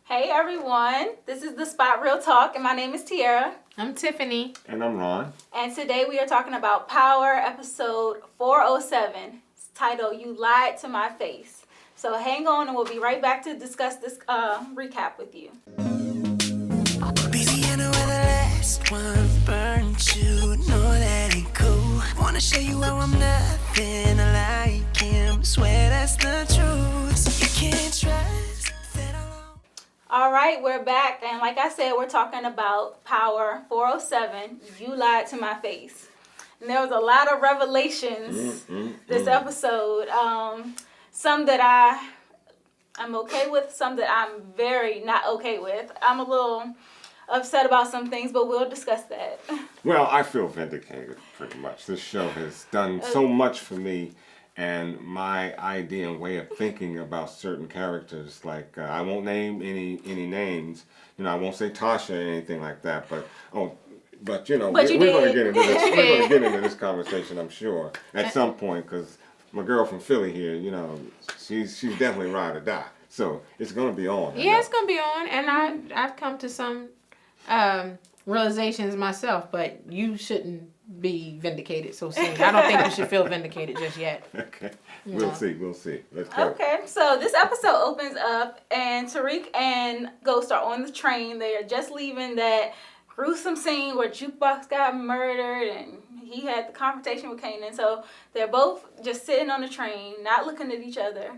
Hey everyone, this is The Spot Real Talk, and my name is Tiara. I'm Tiffany. And I'm Ron. And today we are talking about Power, episode 407. It's titled, You Lied to My Face. So hang on and we'll be right back to discuss this recap with you. Baby, I know where the last one burnt you. Know that ain't cool. Wanna show you how I'm nothing like him. Swear that's the truth. So you can't trust that I'm... All right, we're back, and like I said, we're talking about Power 407, You Lied to My Face. And there was a lot of revelations this episode. Some that I'm okay with, some that I'm very not okay with. I'm a little upset about some things, but we'll discuss that. Well, I feel vindicated, pretty much. This show has done so much for me. And my idea and way of thinking about certain characters, like I won't name any names, I won't say Tasha or anything like that. But we're going to get into this. We're going to get into this conversation, I'm sure, at some point, because my girl from Philly here, she's definitely ride or die. So it's going to be on. Yeah, it's going to be on, and I've come to some realizations myself, but you shouldn't be vindicated so soon. I don't think you should feel vindicated just yet. Okay. We'll see. Let's go. Okay, so this episode opens up and Tariq and Ghost are on the train. They are just leaving that gruesome scene where Jukebox got murdered and he had the confrontation with Kanan. So they're both just sitting on the train, not looking at each other.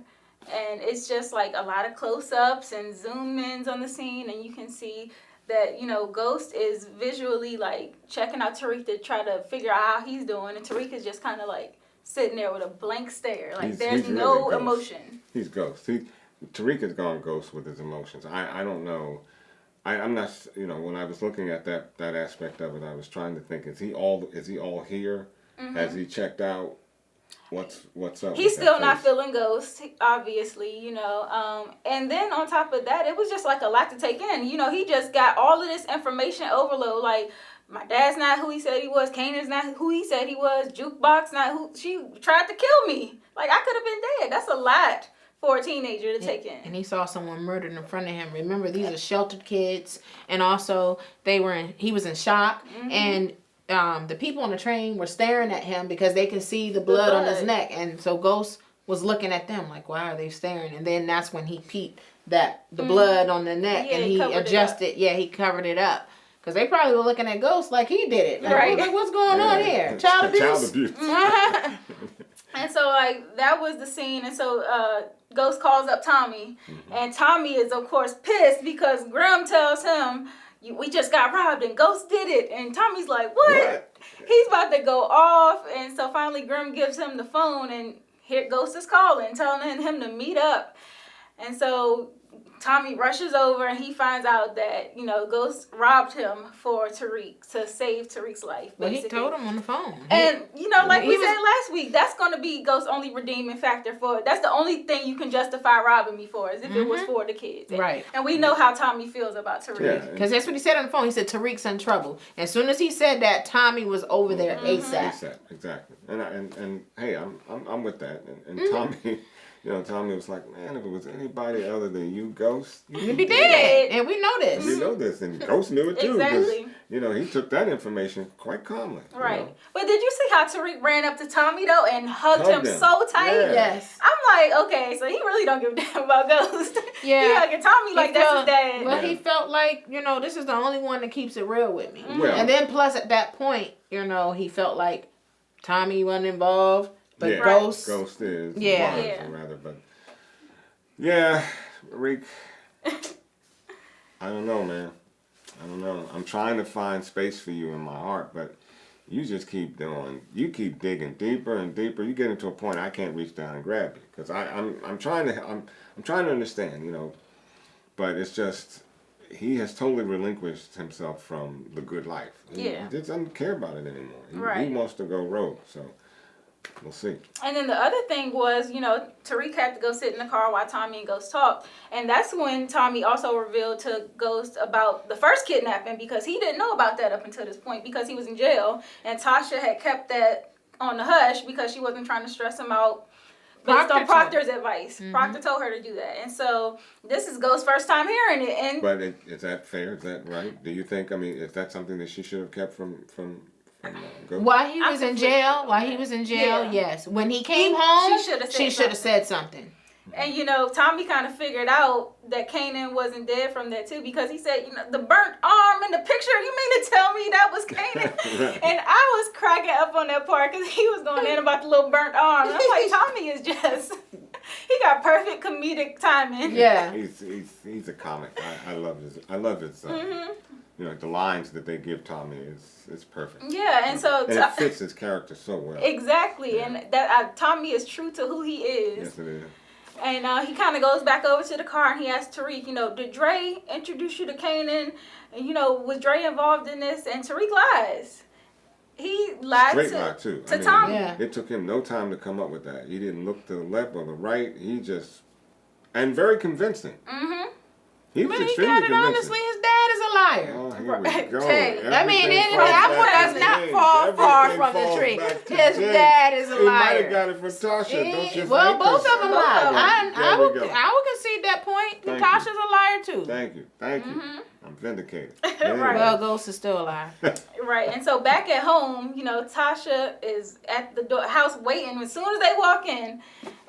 And it's just like a lot of close-ups and zoom-ins on the scene, and you can see that, Ghost is visually, like, checking out Tariq to try to figure out how he's doing. And Tariq is just kind of, like, sitting there with a blank stare. Like, there's no really emotion. He's Ghost. Tariq has gone Ghost with his emotions. I don't know. I'm not, when I was looking at that aspect of it, I was trying to think, is he all here? Mm-hmm. Has he checked out? What's up? He's still not feeling Ghost, obviously, and then on top of that, it was just like a lot to take in. He just got all of this information overload. Like, my dad's not who he said he was. Kanan's not who he said he was. Jukebox not who she tried to kill me. Like, I could have been dead. That's a lot for a teenager to take in. And he saw someone murdered in front of him. Remember, these are sheltered kids, and also he was in shock, and the people on the train were staring at him because they could see the blood on his neck. And so Ghost was looking at them like, why are they staring? And then that's when he peeped the blood on the neck, and he adjusted. Yeah, he covered it up. Because they probably were looking at Ghost like he did it. Like, right. Like, what's going on here? Child abuse? Child abuse. And so, like, that was the scene. And so Ghost calls up Tommy. Mm-hmm. And Tommy is, of course, pissed because Grim tells him, we just got robbed and Ghost did it. And Tommy's like, what? He's about to go off. And so finally Grim gives him the phone and here Ghost is calling, telling him to meet up. And so Tommy rushes over and he finds out that, Ghost robbed him for Tariq, to save Tariq's life, basically. Well, he told him on the phone. And, like we said last week, that's going to be Ghost's only redeeming factor for it. That's the only thing you can justify robbing me for, is if it was for the kids. Right. And we know how Tommy feels about Tariq. Because that's what he said on the phone. He said, Tariq's in trouble. As soon as he said that, Tommy was over there ASAP. ASAP, exactly. And hey, I'm with that. And Tommy... Tommy was like, man, if it was anybody other than you, Ghost, you'd be dead. And we know this. We know this, and Ghost knew it too. Exactly. Because, he took that information quite calmly. Right. But did you see how Tariq ran up to Tommy, though, and hugged him so tight? Yeah. Yes. I'm like, okay, so he really don't give a damn about Ghost. Yeah. He hugging Tommy like that's his dad. Well, he felt like, this is the only one that keeps it real with me. Well, and then plus at that point, he felt like Tommy wasn't involved. But Ghost is. Rather, but Rick, I don't know, man. I don't know. I'm trying to find space for you in my heart, but you just keep digging deeper and deeper. You get into a point I can't reach down and grab you because I'm trying to understand, but it's just he has totally relinquished himself from the good life. He just doesn't care about it anymore. He wants to go rogue, so. We'll see. And then the other thing was, Tariq had to go sit in the car while Tommy and Ghost talked. And that's when Tommy also revealed to Ghost about the first kidnapping, because he didn't know about that up until this point because he was in jail. And Tasha had kept that on the hush because she wasn't trying to stress him out based on Proctor's advice. Proctor told her to do that. And so this is Ghost's first time hearing it. And But is that fair? Is that right? Do you think, I mean, is that something that she should have kept from Ghost? While he was in jail, yes. When he came home, she should have said something. And, you know, Tommy kind of figured out that Kanan wasn't dead from that, too, because he said, you know, the burnt arm in the picture, you mean to tell me that was Kanan? Right. And I was cracking up on that part because he was going in about the little burnt arm. And I'm like, Tommy is just, he got perfect comedic timing. Yeah. He's a comic. I love his you know, the lines that they give Tommy is perfect. Yeah, and so... And it fits his character so well. Exactly, Yeah. and that Tommy is true to who he is. Yes, it is. And he kind of goes back over to the car and he asks Tariq, you know, did Dre introduce you to Kanan? And, you know, was Dre involved in this? And Tariq lies. He lied Straight lie, too. to Tommy. Yeah. It took him no time to come up with that. He didn't look to the left or the right. He just... And very convincing. Mm-hmm. He was But he extremely got it convincing. honestly, his dad is a liar. Oh, here we go. Hey, I mean, Everything the falls apple back does to not James. fall far Everything from the falls tree. back to His James. dad is a He might liar. have got it from Tasha, don't you Well, think? both of them Both lied. of them. I There we would go. concede that point. Thank Natasha's you. a liar too. Thank you. Mm-hmm. I'm vindicated. Right. Well, Ghost is still a liar. Right, and so back at home, you know, Tasha is at the house waiting as soon as they walk in.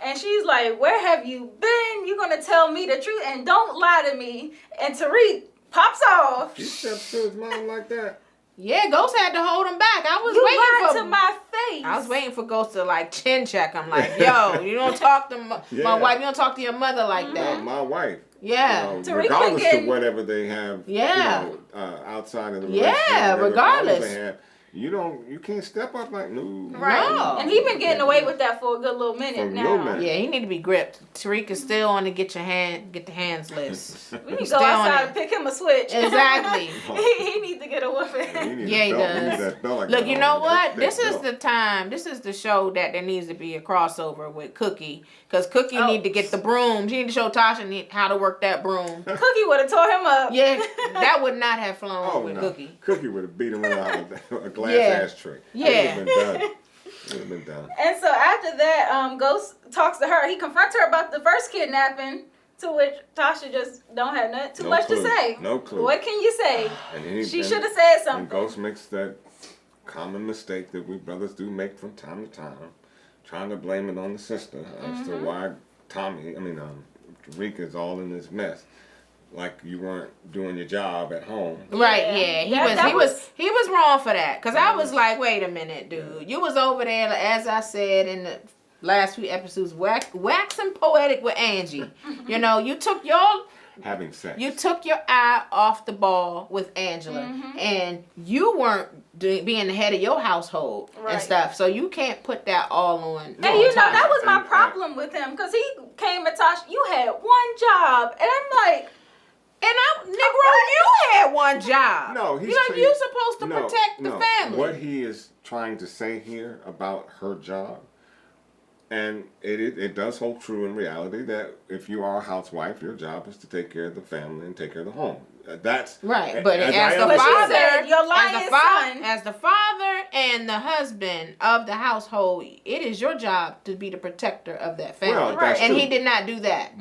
And she's like, where have you been? You're going to tell me the truth and don't lie to me. And Tariq pops off. He steps to his mom like that. Yeah, Ghost had to hold him back. I was You waiting lied for to my face. I was waiting for Ghost to like chin check him, like, yo, you don't talk to my Yeah. wife, you don't talk to your mother like that. My wife. Yeah. You know, Tariq regardless again. of whatever they have, Yeah. you know, outside of the Yeah, relationship, regardless. they have, you can't step up like no. Right. No. And he been getting away with that for a good little minute For a now. little minute. Yeah, he need to be gripped. Tariq is still on the get the hands list. We need to He's go still on outside it. and pick him a switch. Exactly. he needs to get a whooping. Yeah, he does. Like Look, that you on know him. what? That This is belt. the time. This is the show that there needs to be a crossover with Cookie. Because Cookie need to get the broom. She need to show Tasha how to work that broom. Cookie would have tore him up. Yeah, that would not have flown Oh with no, Cookie. Cookie would have beat him out of a glass Yeah. ashtray. Yeah. It would have been done. It would have been done. And so after that, Ghost talks to her. He confronts her about the first kidnapping, to which Tasha just don't have too No much clue. to say. No clue. What can you say? And She should have said And something. Ghost makes that common mistake that we brothers do make from time to time, trying to blame it on the sister as to why Tariq is all in this mess. Like you weren't doing your job at home. Right, Yeah. yeah. That He was wrong for that. Cause I was like, wait a minute, dude. You was over there, as I said in the last few episodes, waxing poetic with Angie. You know, you took your Having sex. eye off the ball with Angela, and you weren't being the head of your household and Right. stuff. So you can't put that all on. And you know, that was my And- problem with him. Because he came at Tasha, you had one job. And I'm like, And Negro, you had one job. No, he's you're supposed to protect the family. What he is trying to say here about her job, and it does hold true in reality that if you are a housewife, your job is to take care of the family and take care of the home. That's Right, but as I the understand- But she said, father, "Your lying son." as the father and the husband of the household, it is your job to be the protector of that family. Well, that's and true. he did not do that.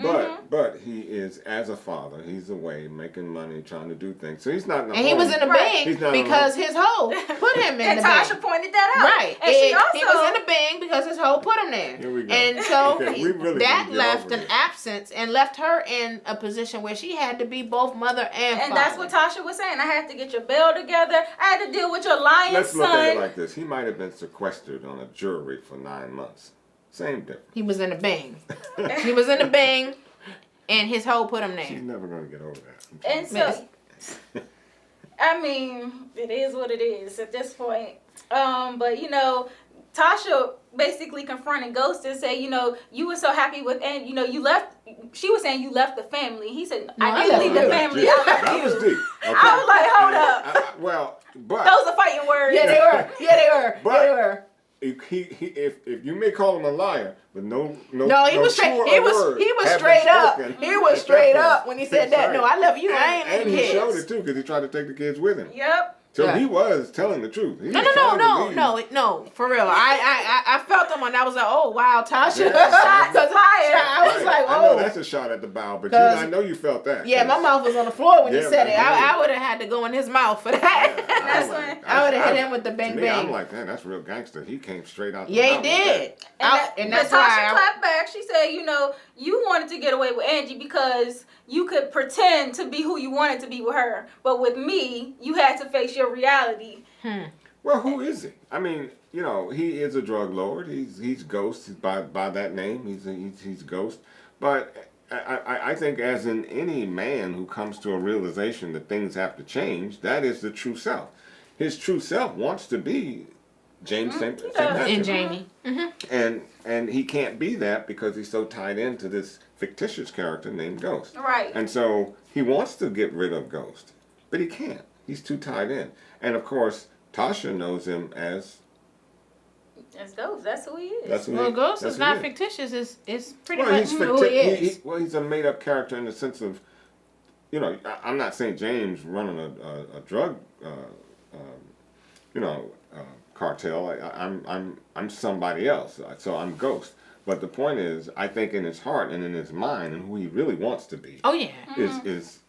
But he is, as a father, he's away making money, trying to do things. So he's not in the And he was in the Right. He's Bing not because his hoe put him in and the Tasha Bing. pointed that out. Right. And she He also, was in the Bing because his hoe put him there. Here we go. And so Okay, we really that didn't get left over an this. absence and left her in a position where she had to be both mother and and father. that's what Tasha was saying. I had to get your bail together. I had to deal with your lying Let's son. look at it like this. He might have been sequestered on a jury for 9 months. Same difference. He was in the Bing. He was in the Bing, and his hoe put him She's there. never going to get over that. And so, I mean, it is what it is at this point. But you know, Tasha basically confronted Ghost and said, you know, you were so happy with, and you know, you left. She was saying you left the family. He said, No, I I didn't left leave you. the family. Deep. I left That you. was deep. Okay. I was like, hold up. Well, but Those are fighting words. Yeah, they were. Yeah, they were. But- yeah, they were. if you may call him a liar, but no, He was straight. truer He was word straight have up. been spoken He was at straight that up point. when he said That's that. No, right. I love you. I ain't And leaving he showed kids. it too because he tried to take the kids with him. Yep. So he was telling the truth. He No, for real. I felt them when I was like, oh wow, Tasha. Yeah. Shots fired. I was like, I know oh. that's a shot at the bow, but I know you felt that. Yeah, my mouth was on the floor when he Yeah, said it. man. I would have had to go in his mouth for that. That's when I would have hit him with the bang to me, bang. I'm like, man, that's real gangster. He came straight out the Yeah, he mouth with did. that. And that's but Tasha why clapped back. She said, you know, you wanted to get away with Angie because you could pretend to be who you wanted to be with her. But with me, you had to face your reality. Well, who is he? I mean, you know, he is a drug lord. He's Ghost by that name. He's Ghost. But I think as in any man who comes to a realization that things have to change, that is the true self. His true self wants to be James St. Patrick. and Jamie. And he can't be that because he's so tied into this fictitious character named Ghost. Right. And so he wants to get rid of Ghost, but he can't. He's too tied in. And of course, Tasha knows him as Ghost. That's who he is. that's who Well, he, Ghost that's is who not he is. fictitious. It's pretty Well, much he's who he is. he's a made-up character in the sense of, you know, I'm not saying James running a drug, cartel. I'm somebody else. So I'm Ghost. But the point is, I think in his heart and in his mind and who he really wants to be Oh yeah. is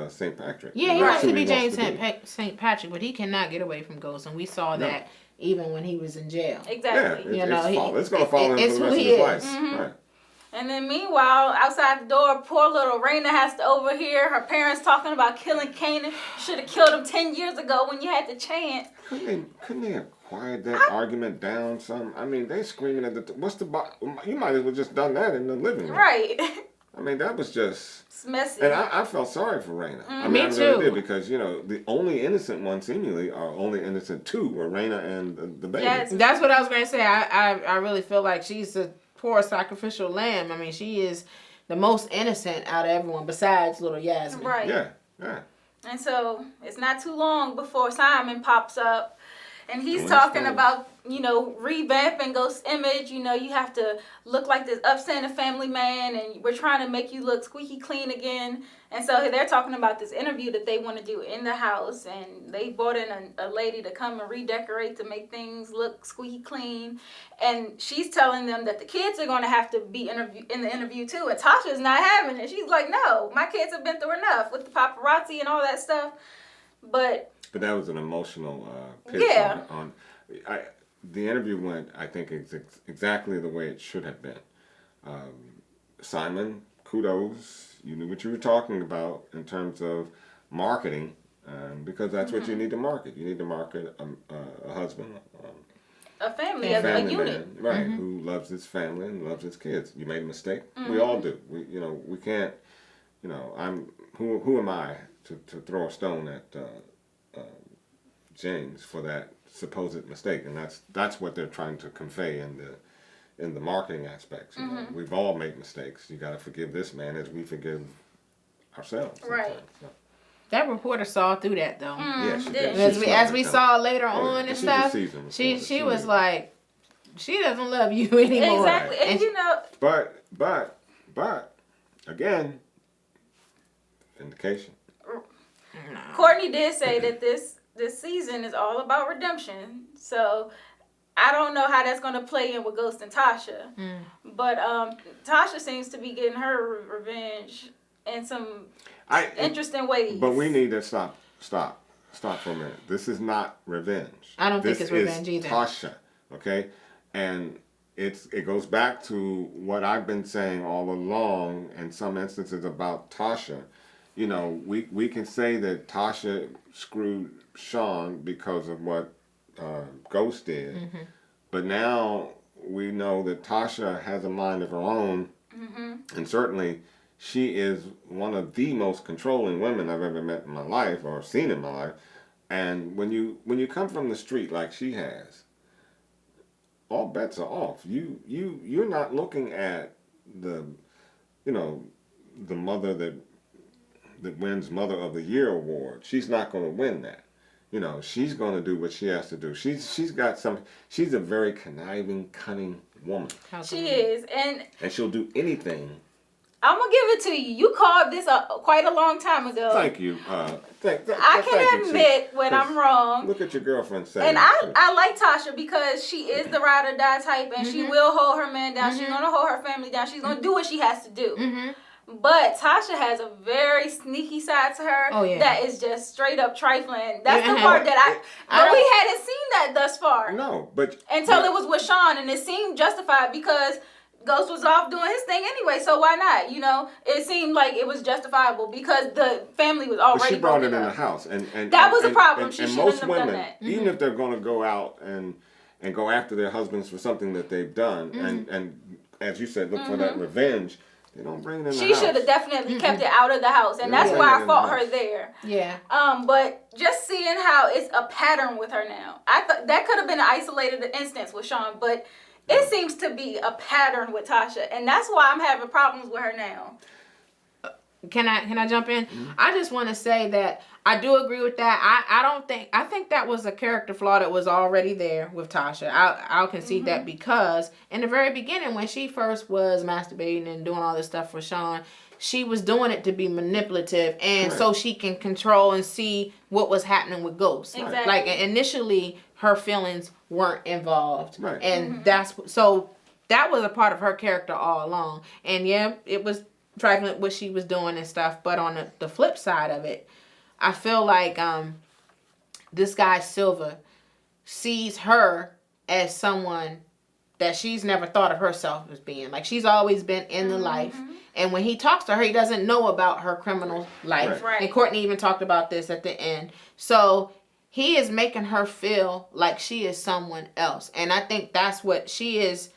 St. Patrick. Yeah, he And that's wants to who be James to be. St. Patrick, but he cannot get away from Ghost, and we saw that even when he was in jail. Yeah, Exactly. it's going to follow him it's for the who rest of he his is. life. Right. And then meanwhile, outside the door, poor little Raina has to overhear her parents talking about killing Kanan. Should have killed him 10 years ago when you had the chance. Couldn't they have quieted that argument down some? I mean, they screaming at the... You might as well just done that in the living room. Right. I mean, that was just... It's messy. And I felt sorry for Raina. I mean, Me I too. really did because, you know, the only innocent ones seemingly are only innocent two were Raina and the baby. Yes. That's what I was going to say. I really feel like she's the poor sacrificial lamb. I mean, she is the most innocent out of everyone besides little Yasmin. Right. Yeah. And so it's not too long before Simon pops up. And he's Oh, talking that's about, you know, revamping Ghost's image. You know, you have to look like this upstanding family man, and we're trying to make you look squeaky clean again. And so they're talking about this interview that they want to do in the house, and they brought in a lady to come and redecorate to make things look squeaky clean. And she's telling them that the kids are going to have to be in the interview too, and Tasha's not having it. She's like, no, my kids have been through enough with the paparazzi and all that stuff. But that was an emotional pitch. Yeah. The interview went, I think, exactly the way it should have been. Simon, kudos. You knew what you were talking about in terms of marketing, because that's what you need to market. You need to market a husband, a family, a family a unit. man, right, who loves his family and loves his kids. You made a mistake. We all do. We can't. Who am I to throw a stone at James for that supposed mistake? And that's what they're trying to convey in the marketing aspects. You know, we've all made mistakes. You got to forgive this man as we forgive ourselves. Right. So. That reporter saw through that though. Yeah, she did. As we saw later on and she's a stuff, seasoned reporter. she was like, she doesn't love you anymore. Exactly. And you know, But again, vindication. Courtney did say that this season is all about redemption. So I don't know how that's going to play in with Ghost and Tasha. But Tasha seems to be getting her revenge in some interesting ways. But we need to stop for a minute. This is not revenge. I don't think it's revenge either. Tasha, okay? And it goes back to what I've been saying all along in some instances about Tasha. You know, we can say that Tasha screwed Sean because of what Ghost did. But now we know that Tasha has a mind of her own. And certainly she is one of the most controlling women I've ever met in my life or seen in my life. And when you come from the street like she has, all bets are off. You're not looking at the mother that wins Mother of the Year award. She's not going to win that. You know, she's going to do what she has to do. She's a very conniving, cunning woman. She is, and she'll do anything I'm gonna give it to you. You called this quite a long time ago. Thank you. I can admit when I'm wrong. Look at your girlfriend saying. And I like Tasha because she is the ride or die type, and she will hold her man down. She's gonna hold her family down. She's gonna do what she has to do. But Tasha has a very sneaky side to her that is just straight up trifling. That's the part that but we hadn't seen that thus far. No, but until it was with Sean, and it seemed justified because Ghost was off doing his thing anyway. So why not? You know, it seemed like it was justifiable because the family was already. But she brought it in the house, and that was a problem. She and shouldn't most have women, done that. even if they're going to go out and go after their husbands for something that they've done, and as you said, look for that revenge. They don't bring it in the house. She should have definitely kept it out of the house, and that's why I fought her there. Yeah. But just seeing how it's a pattern with her now, I thought that could have been an isolated instance with Sean, but it seems to be a pattern with Tasha, and that's why I'm having problems with her now. Can I jump in? I just want to say that I do agree with that. I think that was a character flaw that was already there with Tasha. I'll concede that because in the very beginning when she first was masturbating and doing all this stuff for Sean, she was doing it to be manipulative and so she can control and see what was happening with Ghost. Exactly. Like initially her feelings weren't involved. Right. And that was a part of her character all along. And yeah, it was trifling what she was doing and stuff, but on the flip side of it, I feel like this guy Silva sees her as someone that she's never thought of herself as being. Like she's always been in the life, and when he talks to her, he doesn't know about her criminal life. Right. And Courtney even talked about this at the end. So he is making her feel like she is someone else, and I think that's what she is.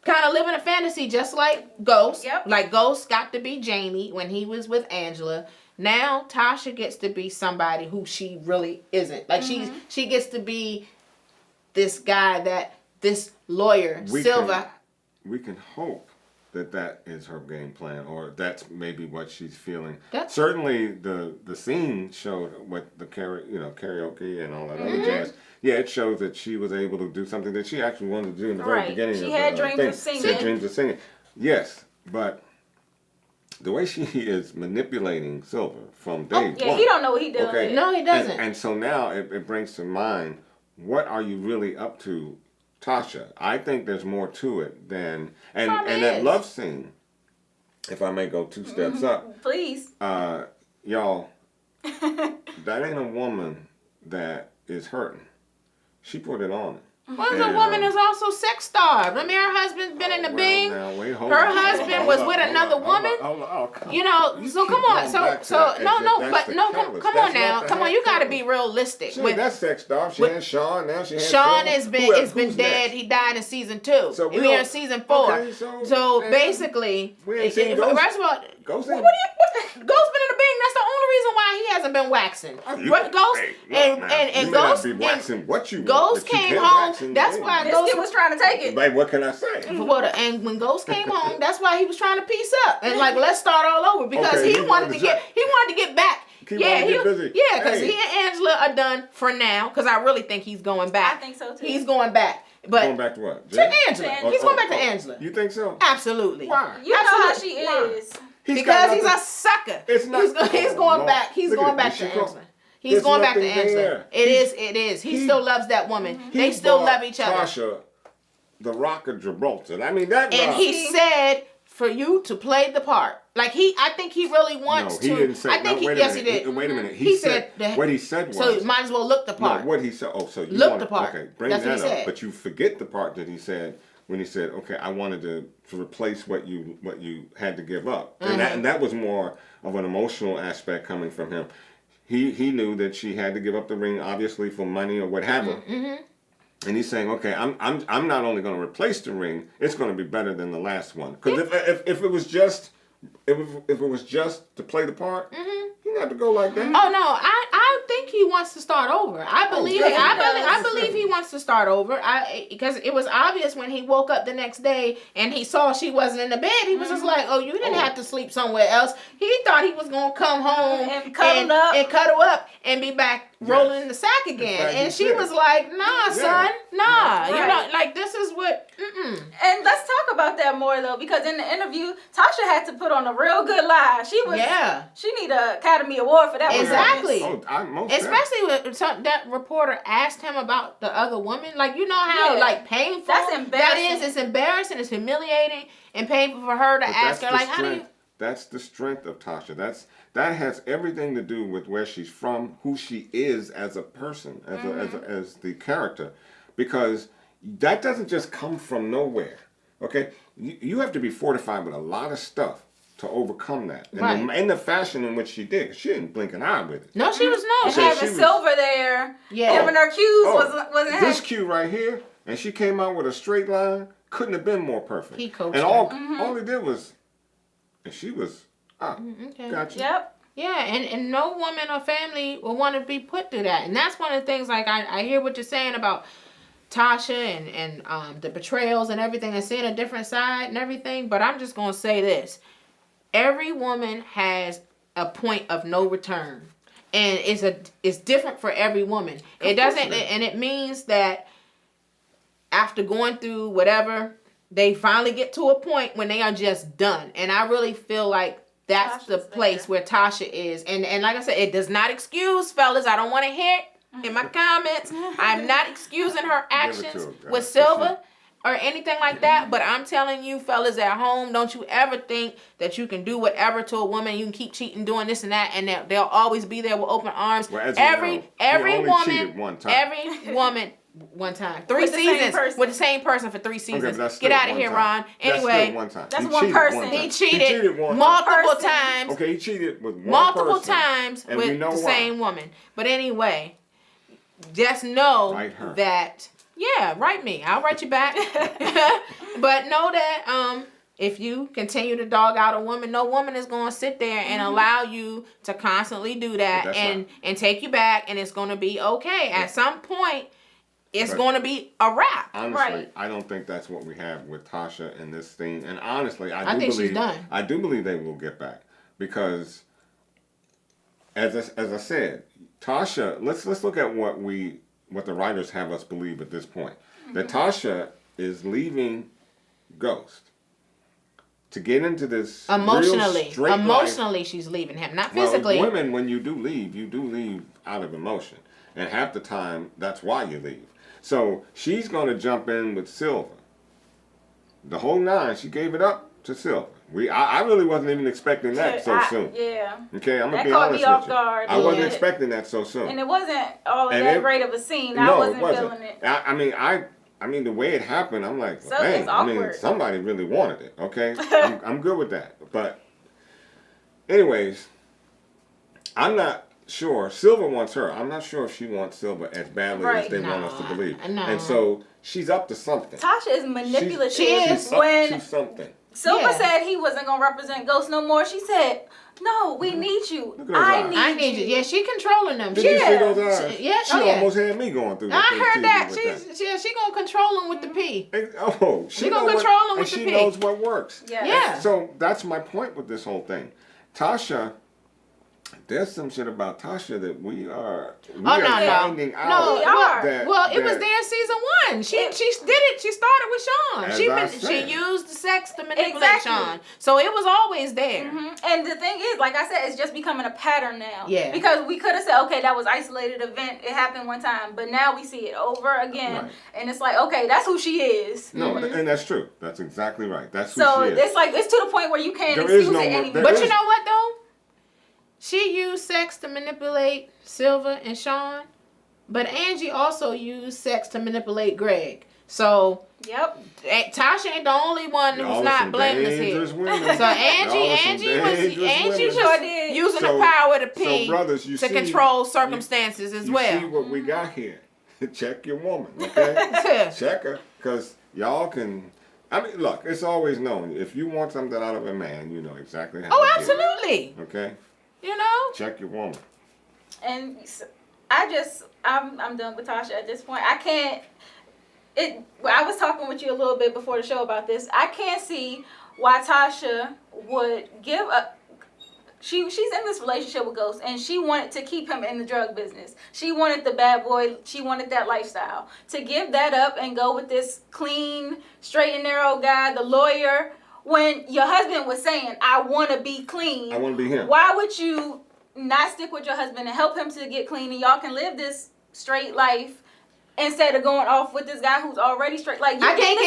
Kind of living a fantasy just like Ghost. Yep. Like Ghost got to be Jamie when he was with Angela. Now Tasha gets to be somebody who she really isn't. Like she gets to be this guy this lawyer, Silva. We can hope that is her game plan, or that's maybe what she's feeling. Certainly the scene showed what the karaoke and all that other jazz. Yeah, it shows that she was able to do something that she actually wanted to do in the very beginning. She had dreams of singing. She had dreams of singing. Yes, but the way she is manipulating Silver from day one. He don't know what he doing. Okay. No, he doesn't. And so now it brings to mind, what are you really up to, Tasha? I think there's more to it than and that love scene. If I may go 2 steps up, please. Y'all, that ain't a woman that is hurting. She put it on. Well, the woman is also sex starved. I mean, her husband's been in the Bing. Her husband was with another woman. You know, so come on. Come on now. Come on, you got to be realistic. That's sex starved. She had Sean. Now she has Sean has been dead. He died in season 2. So we're in season 4. Okay, so basically, first of all, Ghost been in the Bing. That's the only reason why he hasn't been waxing. Ghost came home. That's why Ghost was trying to take it. Like, what can I say? And when Ghost came home, that's why he was trying to piece up and like let's start all over because he wanted to get back. Because he and Angela are done for now. Because I really think he's going back. I think so too. He's going back. But going back to what? To Angela. He's going back to Angela. You think so? Absolutely. Why? You know how she is. Because he's a sucker. It's not. He's going back. He's going back to Angela. He's going back to Angela. It is. He still loves that woman. They still love each other. Tasha, the Rock of Gibraltar. I mean that. And he said for you to play the part. Like I think he really wants to. No, he didn't say. Yes, he did. Wait a minute. He said what he said was. So you might as well look the part. No, what he said. Oh, so you look the part. Okay, bring that up. But you forget the part that he said when he said, "Okay, I wanted to replace what you had to give up," and that was more of an emotional aspect coming from him. He knew that she had to give up the ring, obviously for money or what have you. And he's saying, okay, I'm not only going to replace the ring, it's going to be better than the last one. Because if it was just to play the part, you didn't have to go like that. Oh no, I think think he wants to start over. I believe he wants to start over. Because it was obvious when he woke up the next day and he saw she wasn't in the bed. He was just like, "Oh, you didn't have to sleep somewhere else." He thought he was gonna come home and cuddle up and be back rolling in the sack again. And she was like, "Nah, son, nah. You know, like this is what." And let's talk about that more though, because in the interview, Tasha had to put on a real good lie. She was, she need an Academy Award for that. Exactly. Especially when that reporter asked him about the other woman. Like, you know how like painful that's embarrassing. That is. It's embarrassing. It's humiliating and painful for her to ask her. Like, how do you? That's the strength of Tasha. That has everything to do with where she's from, who she is as a person, as the character, because that doesn't just come from nowhere. Okay, you have to be fortified with a lot of stuff to overcome that. And in the fashion in which she did, she didn't blink an eye with it. No, she was not. And having Silver there, giving her cues wasn't this cue right here, and she came out with a straight line. Couldn't have been more perfect. He coached and her. all he did was, and she was, gotcha. Yep. Yeah, and no woman or family will want to be put through that. And that's one of the things, like, I hear what you're saying about Tasha and the betrayals and everything, and seeing a different side and everything. But I'm just going to say this. Every woman has a point of no return. And it's different for every woman. It doesn't, and it means that after going through whatever, they finally get to a point when they are just done. And I really feel like that's the place where Tasha is. And like I said, it does not excuse, fellas. I don't want to hear it in my comments. I'm not excusing her actions with Silver or anything like that. But I'm telling you, fellas at home, don't you ever think that you can do whatever to a woman. You can keep cheating, doing this and that, and they'll always be there with open arms. Well, every woman. One time. 3 seasons with the same person for 3 seasons. Okay, get out of here, Ron. Anyway, that's one person. He cheated multiple times. Okay, he cheated with multiple times with the same woman. But anyway, just know that, write me. I'll write you back. But know that if you continue to dog out a woman, no woman is going to sit there and allow you to constantly do that and take you back, and it's going to be okay. At some point, it's going to be a wrap. Honestly, I don't think that's what we have with Tasha in this thing. And honestly, I think she's done. I do believe they will get back because, as I said, Tasha. Let's look at what the writers have us believe at this point. That Tasha is leaving Ghost to get into this emotionally. Real Emotionally, she's leaving him, not physically. Well, women, when you do leave out of emotion, and half the time that's why you leave. So she's going to jump in with Silver. The whole 9, she gave it up to Silver. I really wasn't even expecting that so soon. Yeah. Okay, I'm going to be honest with you. That caught me off guard. I wasn't expecting that so soon. And it wasn't all of that great of a scene. I wasn't feeling it. I mean, the way it happened, I'm like, so dang, I mean, somebody really wanted it, okay? I'm good with that. But anyways, I'm not sure. Silver wants her. I'm not sure if she wants Silver as badly as they want us to believe. No. And so she's up to something. Tasha is manipulative. She's up to something. Silver said he wasn't going to represent Ghost no more. She said, no, we need you. I need you. Yeah, she controlling them. Did you see those eyes? She almost had me going through. I heard that. She gonna control him with the P. She gonna control him with the P. And she knows what works. Yeah. So that's my point with this whole thing. Tasha, there's some shit about Tasha that we are finding out. No, we are. Well, it was there in season 1. She did it. She started with Sean. She used the sex to manipulate Sean. So it was always there. And the thing is, like I said, it's just becoming a pattern now. Yeah. Because we could have said, okay, that was isolated event. It happened one time. But now we see it over again. Right. And it's like, okay, that's who she is. No, and that's true. That's exactly right. That's who she is. So it's like, it's to the point where you can't excuse it anymore. But you know what, though? She used sex to manipulate Silver and Sean, but Angie also used sex to manipulate Greg. So, Tasha ain't the only one who's not blameless here. So Angie was using the power of the P to control circumstances as well. You see what we got here? Check your woman, okay? Check her, because y'all can. I mean, look, it's always known. If you want something out of a man, you know exactly how to absolutely. get it. Okay? You know? Check your woman. And I'm done with Tasha at this point. I can't. I was talking with you a little bit before the show about this. I can't see why Tasha would give up. She's in this relationship with Ghost, and she wanted to keep him in the drug business. She wanted the bad boy. She wanted that lifestyle. To give that up and go with this clean, straight and narrow guy, the lawyer, when your husband was saying, I want to be clean. I want to be him. Why would you not stick with your husband and help him to get clean, and y'all can live this straight life instead of going off with this guy who's already straight? Like, I think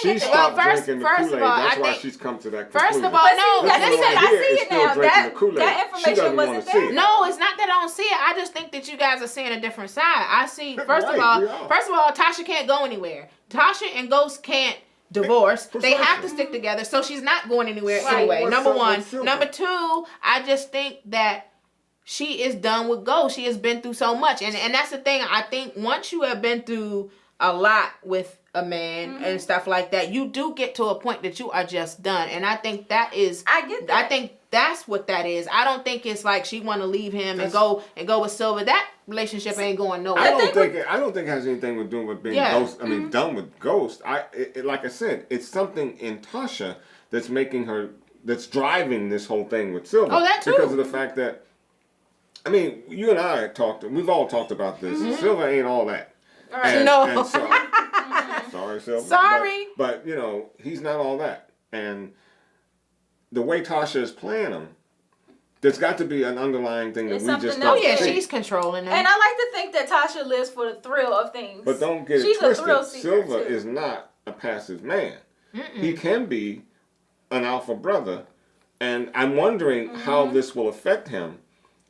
She stopped drinking the Kool-Aid. That's why she's come to that conclusion. First of all, no. I see it now. That information wasn't there. No, it's not that I don't see it. I just think that you guys are seeing a different side. I see. First of all, Tasha can't go anywhere. Tasha and Ghost can't divorce. They have to stick together, so she's not going anywhere anyway. Number one. Number two, I just think that she is done with Ghost. She has been through so much. And that's the thing. I think once you have been through a lot with a man and stuff like that, you do get to a point that you are just done. And I think that is... I get that. I think that's what that is. I don't think it's like she want to leave him and go with Silver. That relationship ain't going nowhere. I don't think it has anything to do with being Ghost. I mean, done with Ghost. Like I said, it's something in Tasha that's making her... That's driving this whole thing with Silver. Oh, that too. Because of the fact that... I mean, you and I we've all talked about this. Silver ain't all that. All right. No. Sorry, Silver. Sorry. But, he's not all that. And the way Tasha is playing him, there's got to be an underlying thing that we just don't see. She's controlling him. And I like to think that Tasha lives for the thrill of things. But don't get it twisted. Silver is not a passive man. He can be an alpha brother. And I'm wondering how this will affect him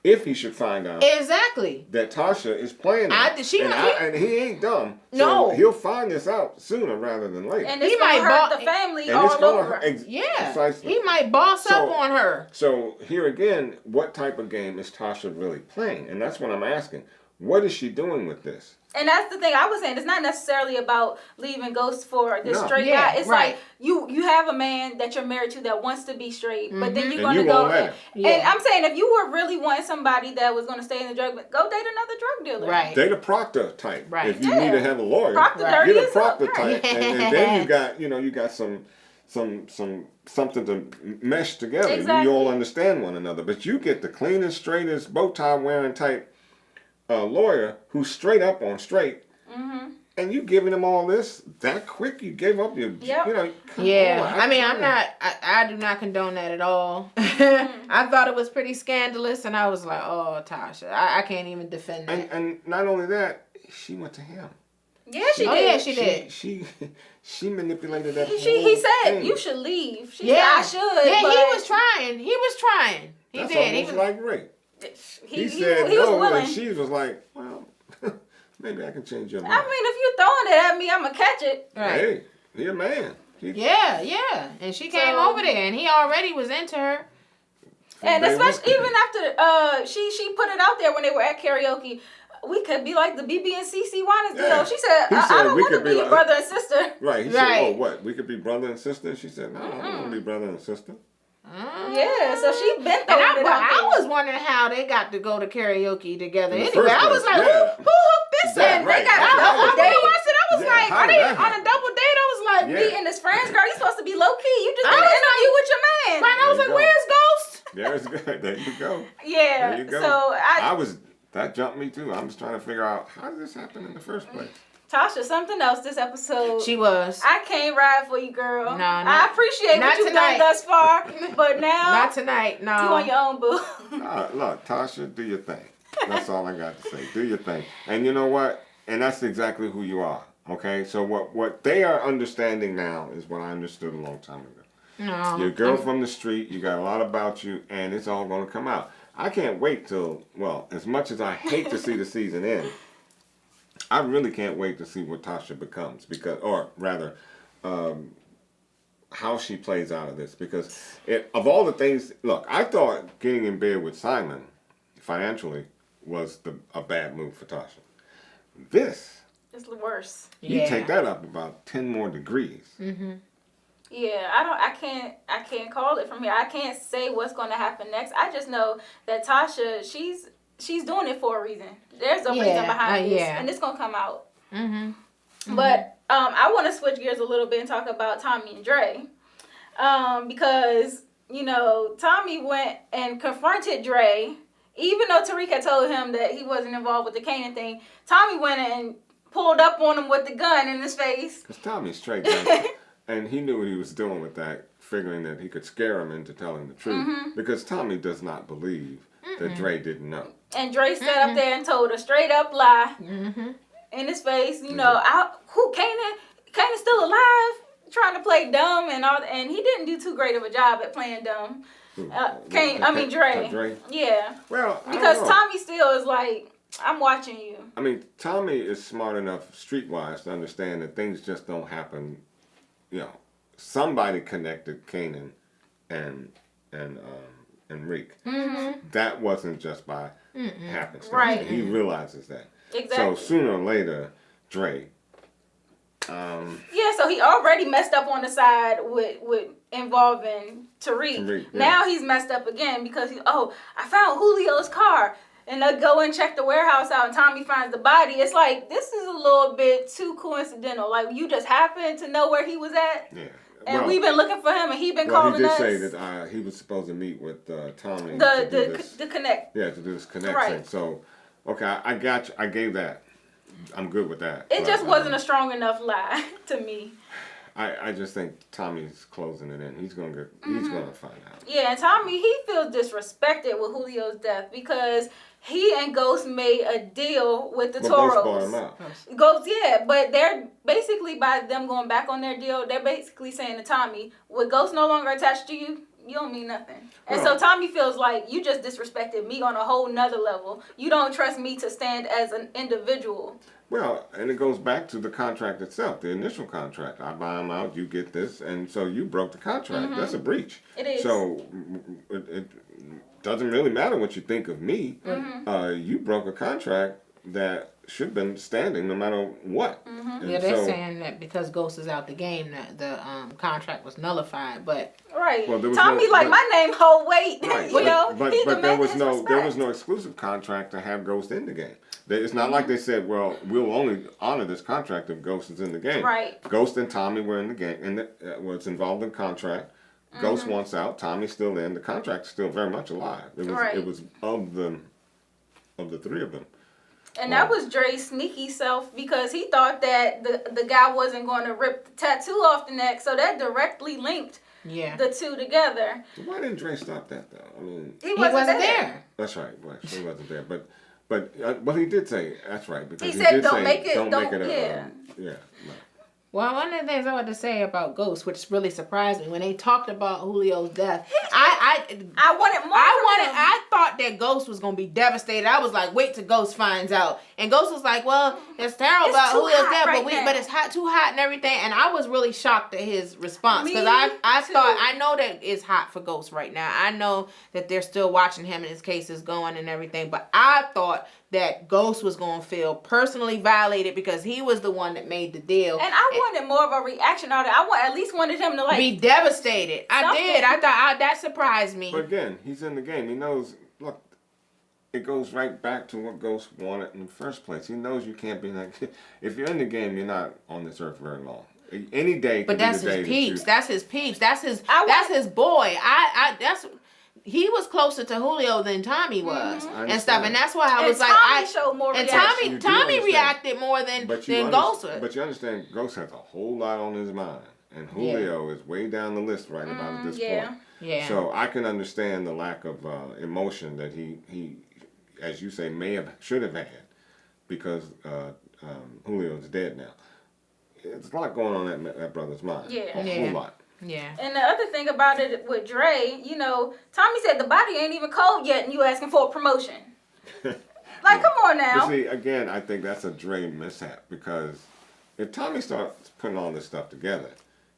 if he should find out that Tasha is playing him. And he ain't dumb. So he'll find this out sooner rather than later. And he might hurt the family all over. Precisely. He might boss up on her. So here again, what type of game is Tasha really playing? And that's what I'm asking. What is she doing with this? And that's the thing I was saying. It's not necessarily about leaving Ghost for this straight guy. It's like you have a man that you're married to that wants to be straight, but then you're going to go. And I'm saying, if you were really wanting somebody that was going to stay in the drug, go date another drug dealer. Right. Date a Proctor type. Right. If you need to have a lawyer, Proctor get a Proctor type, and then you got something to mesh together. Exactly. You all understand one another, but you get the cleanest, straightest, bow tie wearing type lawyer who's straight up on straight, and you giving him all this that quick. You gave up your, I do not condone that at all. I thought it was pretty scandalous, and I was like, oh, Tasha, I can't even defend that. And not only that, she went to him. Yeah, she did. Yeah, she did. She manipulated that. He said thing. You should leave. She said I should. Yeah, but he was trying. He That's did. Almost like rape. He said was no, willing. and she was like, well, maybe I can change your mind. I mean, if you're throwing it at me, I'm going to catch it. Right. Hey, he a man. Yeah. And she came over there, and he already was into her. And especially even after she put it out there when they were at karaoke, we could be like the BB and CC Winans deal. She said, I don't want to be like, brother and sister. Right. He said, oh, what? We could be brother and sister? And she said, no, I don't want to be brother and sister. Yeah, so she bent throwing it out there. I was wondering how they got to go to karaoke together. Anyway, I was like, who hooked this in? Right. They got a double date. I was like, are they on a double date? I was like, me and his friends, girl, you supposed to be low key. You just did an interview with your man. Right, I was like, where's Ghost? There's good. There you go. Yeah. There you go. So that jumped me too. I'm just trying to figure out how did this happen in the first place. Tasha, something else this episode. She was. I can't ride for you, girl. No, I appreciate what you've done thus far, but now not tonight. No, you on your own, boo. Look, Tasha, do your thing. That's all I got to say. Do your thing, and you know what? And that's exactly who you are. Okay, so what they are understanding now is what I understood a long time ago. No, you're a girl from the street. You got a lot about you, and it's all going to come out. I can't wait till as much as I hate to see the season end. I really can't wait to see what Tasha becomes, how she plays out of this. Because of all the things, look, I thought getting in bed with Simon financially was a bad move for Tasha. This is worse. You take that up about 10 more degrees. Mm-hmm. Yeah, I can't call it from here. I can't say what's going to happen next. I just know that Tasha, she's she's doing it for a reason. There's a reason behind this, and it's gonna come out. But I want to switch gears a little bit and talk about Tommy and Dre, because you know Tommy went and confronted Dre, even though Tariq had told him that he wasn't involved with the Kanan thing. Tommy went and pulled up on him with the gun in his face. Because Tommy's straight gangster. And he knew what he was doing with that, figuring that he could scare him into telling the truth. Because Tommy does not believe that Dre didn't know. And Dre sat up there and told a straight up lie in his face. You know, Kanan's still alive, trying to play dumb and all, and he didn't do too great of a job at playing dumb. Dre. Yeah. Well, because Tommy still is like, I'm watching you. I mean, Tommy is smart enough streetwise to understand that things just don't happen. You know, somebody connected Kanan and Reek. That wasn't just by happenstance. Right. He realizes that. Exactly. So sooner or later, Dre. Yeah, so he already messed up on the side with involving Tariq. Now he's messed up again because I found Julio's car. And they go and check the warehouse out and Tommy finds the body. It's like, this is a little bit too coincidental. Like, you just happened to know where he was at? Yeah. And we've been looking for him and he's been calling us. He did say that he was supposed to meet with Tommy. The connect. Yeah, to do this connection. Right. So, okay, I got you. I gave that. I'm good with that. It just wasn't a strong enough lie to me. I just think Tommy's closing it in. He's gonna find out. Yeah, and Tommy, he feels disrespected with Julio's death because he and Ghost made a deal with the Toros. Ghost bought him out. Ghost, yeah, but they're basically, by them going back on their deal, they're basically saying to Tommy, with Ghost no longer attached to you, you don't mean nothing. And so Tommy feels like you just disrespected me on a whole nother level. You don't trust me to stand as an individual. Well, and it goes back to the contract itself, the initial contract. I buy them out, you get this, and so you broke the contract. That's a breach. It is. So it doesn't really matter what you think of me. You broke a contract that should have been standing no matter what. Yeah, they're saying that because Ghost is out the game, that the contract was nullified. But well, Tommy, my name hold weight. Right, You know, but there was no exclusive contract to have Ghost in the game. It's not like they said, well, we'll only honor this contract if Ghost is in the game. Right. Ghost and Tommy were in the game, and was involved in contract. Ghost wants out. Tommy's still in. The contract's still very much alive. It was of the three of them. And that was Dre's sneaky self because he thought that the guy wasn't going to rip the tattoo off the neck, so that directly linked the two together. Why didn't Dre stop that though? I mean, he wasn't there. That's right. Well, he wasn't there, but he did say that's right because he said did don't say, make it. Don't make it yeah. Well, one of the things I want to say about Ghost, which really surprised me, when they talked about Julio's death, I wanted more. I thought that Ghost was gonna be devastated. I was like, wait till Ghost finds out, and Ghost was like, well, it's terrible about Julio's death, but it's too hot and everything. And I was really shocked at his response because I thought, I know that it's hot for Ghost right now. I know that they're still watching him and his case is going and everything, but I thought that Ghost was going to feel personally violated because he was the one that made the deal. And I wanted more of a reaction out of it. I at least wanted him to be devastated. I did. I thought that surprised me. But again, he's in the game. He knows, look, it goes right back to what Ghost wanted in the first place. He knows you can't be like, if you're in the game, you're not on this earth very long. Any day could be the day. But that's his peeps. That's his boy. He was closer to Julio than Tommy was and stuff, and that's why I was like, showed more reaction. And Tommy reacted more than Ghost. But you understand, Ghost has a whole lot on his mind, and Julio is way down the list right about at this point. Yeah. So I can understand the lack of emotion that he, as you say, should have had, because Julio is dead now. There's a lot going on in that brother's mind. A whole lot. Yeah. And the other thing about it with Dre, you know, Tommy said the body ain't even cold yet and you asking for a promotion. Like, come on now. But see, again, I think that's a Dre mishap because if Tommy starts putting all this stuff together,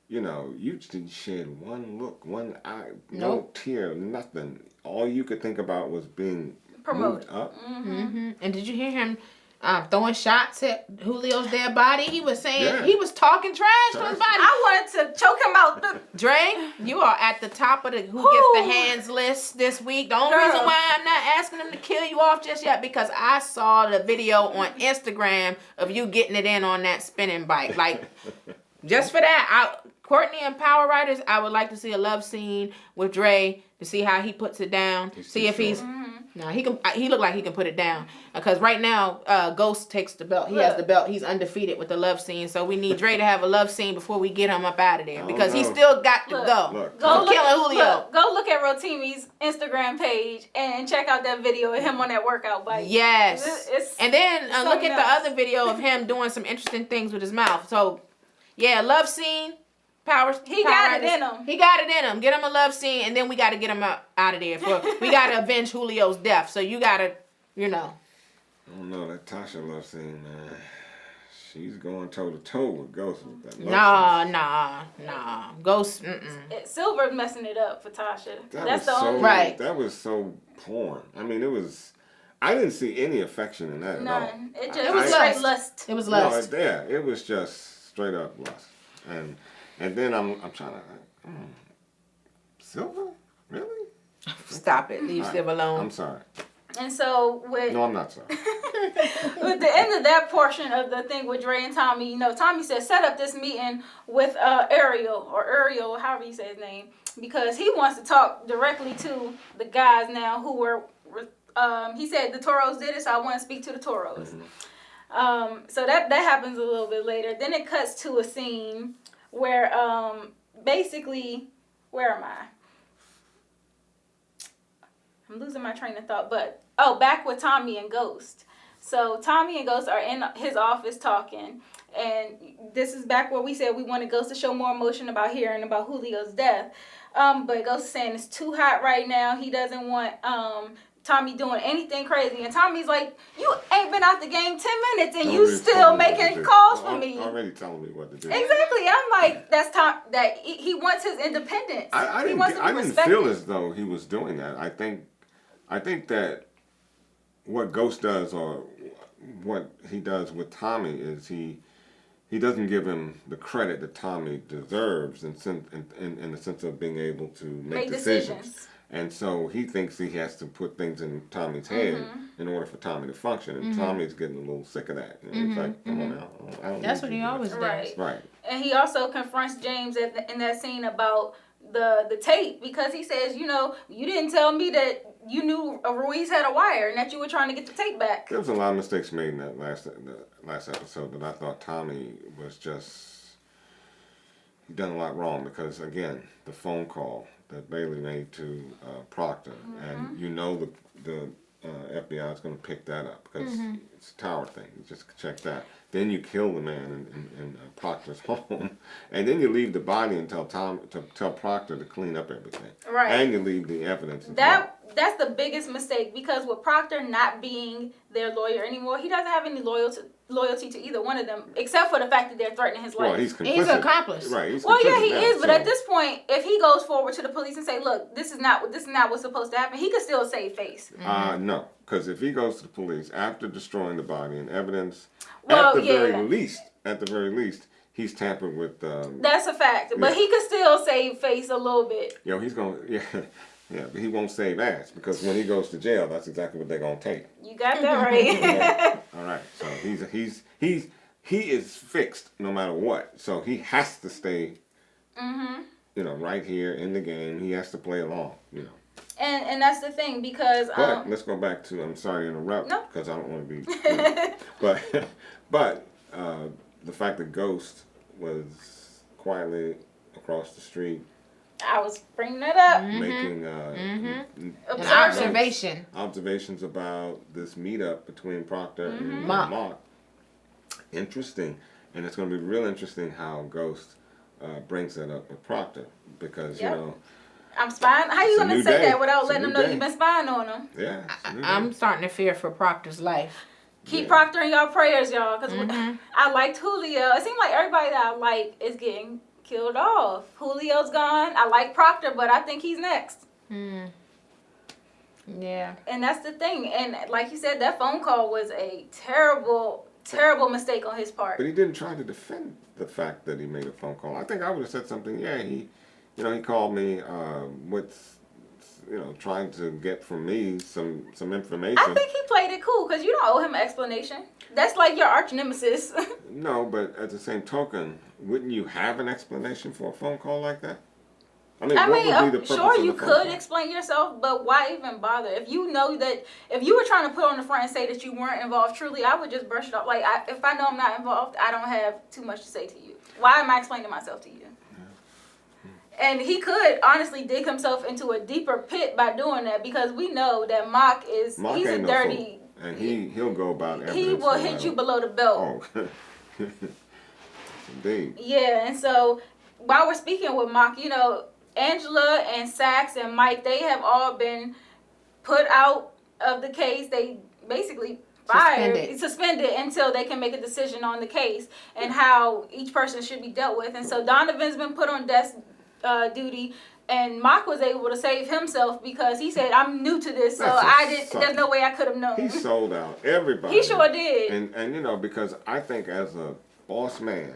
you know, you didn't shed one look, one eye, no tear, nothing. All you could think about was being promoted up. And did you hear him throwing shots at Julio's dead body. He was saying, Yeah. he was talking trash to his body. I wanted to choke him out. Dre, you are at the top of the who gets the hands list this week. The only reason why I'm not asking them to kill you off just yet, because I saw the video on Instagram of you getting it in on that spinning bike. Like, just for that, Courtney and Power Riders, I would like to see a love scene with Dre to see how he puts it down. See if he's... No, he can. He look like he can put it down, because right now, Ghost takes the belt. He has the belt. He's undefeated with the love scene. So we need Dre to have a love scene before we get him up out of there, because he still got to go. Go look, killing Julio. Go look at Rotimi's Instagram page and check out that video of him on that workout bike. Yes. And then look at the other video of him doing some interesting things with his mouth. So, yeah, love scene. He got it in him. He got it in him. Get him a love scene, and then we got to get him out of there. We got to avenge Julio's death. So you got to, I don't know, that Tasha love scene, man. She's going toe to toe with Ghost with that love scene. Nah. Ghost, Silver's messing it up for Tasha. That was so porn. I mean, I didn't see any affection in that at all. None. It was straight lust. It was lust. No, it was just straight up lust. And then I'm trying to, Silver? Really? Stop it. Leave Silver alone. I'm sorry. And so No, I'm not sorry. With the end of that portion of the thing with Dre and Tommy, Tommy said set up this meeting with Ariel, however you say his name, because he wants to talk directly to the guys now who were, he said the Toros did it, so I want to speak to the Toros. Mm-hmm. So that happens a little bit later. Then it cuts to a scene where basically, where am I? I'm losing my train of thought, but back with Tommy and Ghost. So Tommy and Ghost are in his office talking, and this is back where we said we wanted Ghost to show more emotion about hearing about Julio's death. But Ghost is saying it's too hot right now. He doesn't want Tommy doing anything crazy, and Tommy's like, you ain't been out the game 10 minutes and you still making calls for me. Already telling me what to do. Exactly. I'm like, that's that he wants his independence. I didn't feel as though he was doing that. I think that what Ghost does, or what he does with Tommy, is he doesn't give him the credit that Tommy deserves in the sense of being able to make decisions. And so he thinks he has to put things in Tommy's head in order for Tommy to function. And Tommy's getting a little sick of that. He's like, come on now. I don't That's what he always does. Right. And he also confronts James in that scene about the tape, because he says, you didn't tell me that you knew Ruiz had a wire and that you were trying to get the tape back. There was a lot of mistakes made in that last episode that I thought Tommy was he done a lot wrong, because, again, the phone call that Bailey made to Proctor, and the FBI is going to pick that up, because it's a tower thing. You just check that. Then you kill the man in Proctor's home, and then you leave the body and tell Proctor to clean up everything. Right. And you leave the evidence. That's the biggest mistake, because with Proctor not being their lawyer anymore, he doesn't have any loyalty to either one of them, except for the fact that they're threatening his life. Well, he's complicit. He's an accomplice. Right. He's well, yeah, he is. But at this point, if he goes forward to the police and say, "Look, this is not what's supposed to happen," he could still save face. No, because if he goes to the police after destroying the body and evidence, at the very least, he's tampered with. That's a fact, but he could still save face a little bit. He's going. Yeah, but he won't save ass, because when he goes to jail, that's exactly what they're gonna take. You got that right. All right, so he is fixed no matter what. So he has to stay, right here in the game. He has to play along, And that's the thing, because But let's go back to, I'm sorry to interrupt, because I don't want to be. But the fact that Ghost was quietly across the street. I was bringing that up. Making observations about this meetup between Proctor and Mock. Interesting. And it's going to be real interesting how Ghost brings that up with Proctor, because, I'm spying. How you going to say that without letting them know you've been spying on them? Yeah. I'm starting to fear for Proctor's life. Keep Proctor in your prayers, y'all, because I liked Julio. It seemed like everybody that I like is getting killed off. Julio's gone. I like Proctor, but I think he's next. Yeah. And that's the thing. And like you said, that phone call was a terrible mistake on his part. But he didn't try to defend the fact that he made a phone call. I think I would have said something. Yeah, he called me with, trying to get from me some information. I think he played it cool because you don't owe him an explanation. That's like your arch nemesis. No, but at the same token, wouldn't you have an explanation for a phone call like that? I mean, what would be the purpose sure, of you the phone could call? explain yourself, but why even bother? If you know that, if you were trying to put on the front and say that you weren't involved truly, I would just brush it off. Like, if I know I'm not involved, I don't have too much to say to you. Why am I explaining myself to you? And he could honestly dig himself into a deeper pit by doing that because we know that Mock he's a dirty. And he'll go about evidence. He will hit you below the belt. Oh, indeed. Yeah, and so while we're speaking with Mock, Angela and Sax and Mike, they have all been put out of the case. They basically suspended until they can make a decision on the case and how each person should be dealt with. And so Donovan's been put on desk duty, and Mock was able to save himself because he said, "I'm new to this, so there's no way I could have known." He sold out everybody. He sure did. And because I think as a boss man,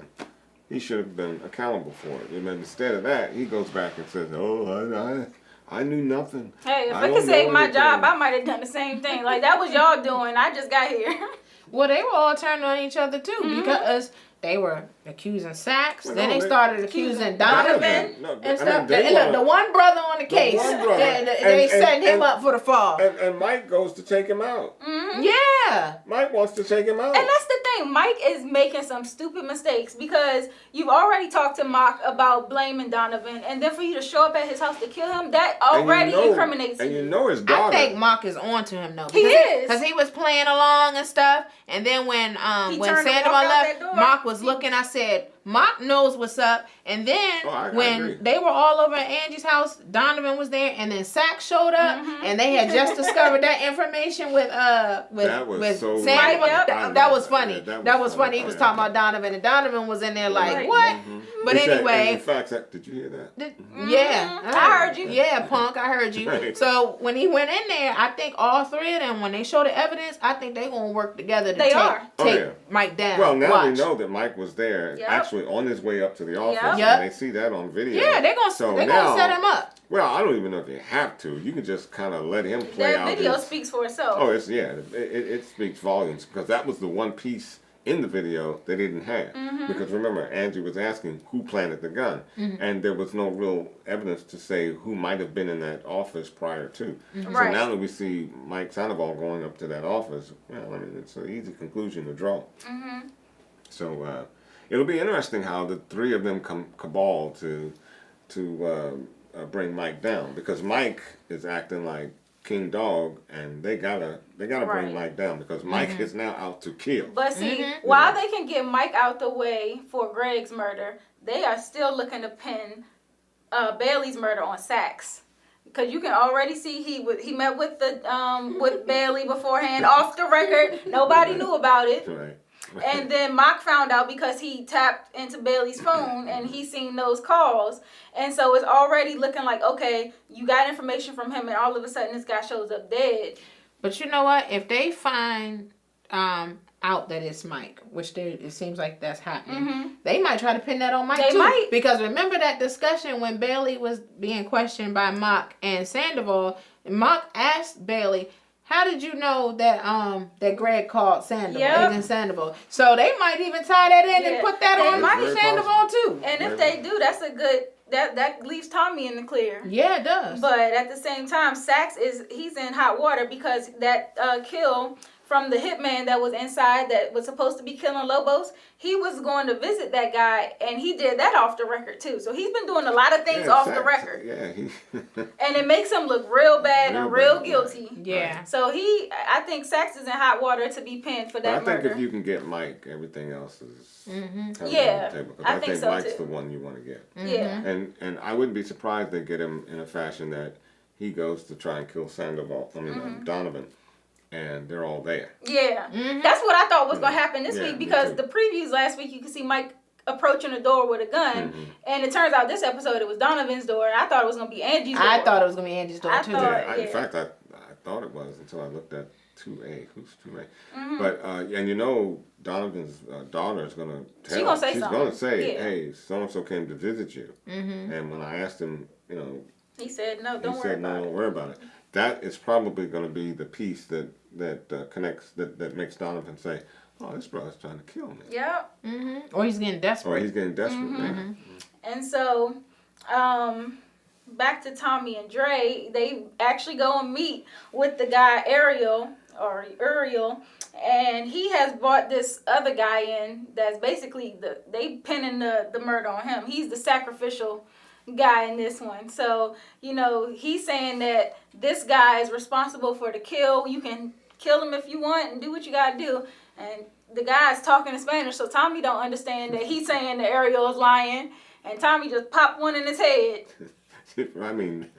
he should have been accountable for it. And instead of that, he goes back and says, "Oh, I knew nothing." Hey, if I could save my job, I might have done the same thing. Like, that was y'all doing. I just got here. Well, they were all turning on each other too because they were accusing Sax. Then they started accusing Donovan and stuff. The one brother on the case, they setting him up for the fall. And Mike goes to take him out. Mm-hmm. Yeah. Mike wants to take him out. And that's the thing. Mike is making some stupid mistakes because you've already talked to Mock about blaming Donovan, and then for you to show up at his house to kill him, that already incriminates you. And you know his daughter. I think Mock is on to him though. He is. Because he was playing along and stuff, and then when Sandoval left, Mock was looking. I said, Mock knows what's up. And then when they were all over at Angie's house, Donovan was there, and then Sax showed up, and they had just discovered that information with Sandoval. That was funny. That was funny. He was talking about Donovan, and Donovan was in there like, what? Mm-hmm. But anyway. In fact, did you hear that? Yeah. I heard you. Yeah, punk, I heard you. Right. So when he went in there, I think all three of them, when they show the evidence, I think they're going to work together to take Mike down. Well, now we know that Mike was there, actually on his way up to the office, and they see that on video. Yeah, they're going to set him up. Well, I don't even know if you have to. You can just kind of let him play out. That video speaks for itself. Oh, it speaks volumes because that was the one piece in the video they didn't have. Mm-hmm. Because remember, Angie was asking who planted the gun, and there was no real evidence to say who might have been in that office prior to. Mm-hmm. So now that we see Mike Sandoval going up to that office, well, I mean, it's an easy conclusion to draw. Mm-hmm. So it'll be interesting how the three of them cabal to bring Mike down, because Mike is acting like King Dog, and they gotta bring Mike down because Mike is now out to kill. But see, while they can get Mike out the way for Greg's murder, they are still looking to pin Bailey's murder on Sax. Because you can already see he met with with Bailey beforehand off the record. Nobody knew about it. Right. And then Mock found out because he tapped into Bailey's phone and he seen those calls. And so it's already looking like, okay, you got information from him and all of a sudden this guy shows up dead. But you know what? If they find out that it's Mike, which it seems like that's happening, they might try to pin that on Mike too. Might. Because remember that discussion when Bailey was being questioned by Mock and Sandoval, Mock asked Bailey, how did you know that Greg called Sandoval, Agent Sandoval? So they might even tie that in and put that on Mike Sandoval too. And if they do, that's a good, that leaves Tommy in the clear. Yeah, it does. But at the same time, Sax he's in hot water because that kill from the hitman that was inside that was supposed to be killing Lobos, he was going to visit that guy, and he did that off the record too. So he's been doing a lot of things off the record. Yeah, and it makes him look real bad and real guilty. Yeah. So I think Sax is in hot water to be pinned for that murder. I think if you can get Mike, everything else is on the table. I think so Mike's too. the one you want to get. Yeah. And I wouldn't be surprised they get him in a fashion that he goes to try and kill Sandoval. Donovan. And they're all there. Yeah. That's what I thought was going to happen this week because the previews last week, you could see Mike approaching the door with a gun. And it turns out this episode, it was Donovan's door. And I thought it was going to be Angie's door. I thought it was going to be Angie's door too. In fact, I thought it was until I looked at 2A. Who's 2A? But and you know, Donovan's daughter is gonna tell. She gonna say She's something. gonna say, Yeah. "Hey, so and so came to visit you." And when I asked him, you know, He said, "No, he don't worry said, about "No, it." don't worry about it." That is probably going to be the piece that connects that makes Donovan say, "Oh, this brother's trying to kill me," Yep. Or he's getting desperate. or he's getting desperate. Yeah. And so, back to Tommy and Dre, they actually go and meet with the guy Uriel, and he has brought this other guy in that's basically they pinning the murder on him. He's the sacrificial guy in this one. So, you know, he's saying that this guy is responsible for the kill. You can kill him if you want and do what you gotta do. And the guy's talking in Spanish, so Tommy don't understand that he's saying that Uriel is lying, and Tommy just popped one in his head. I mean,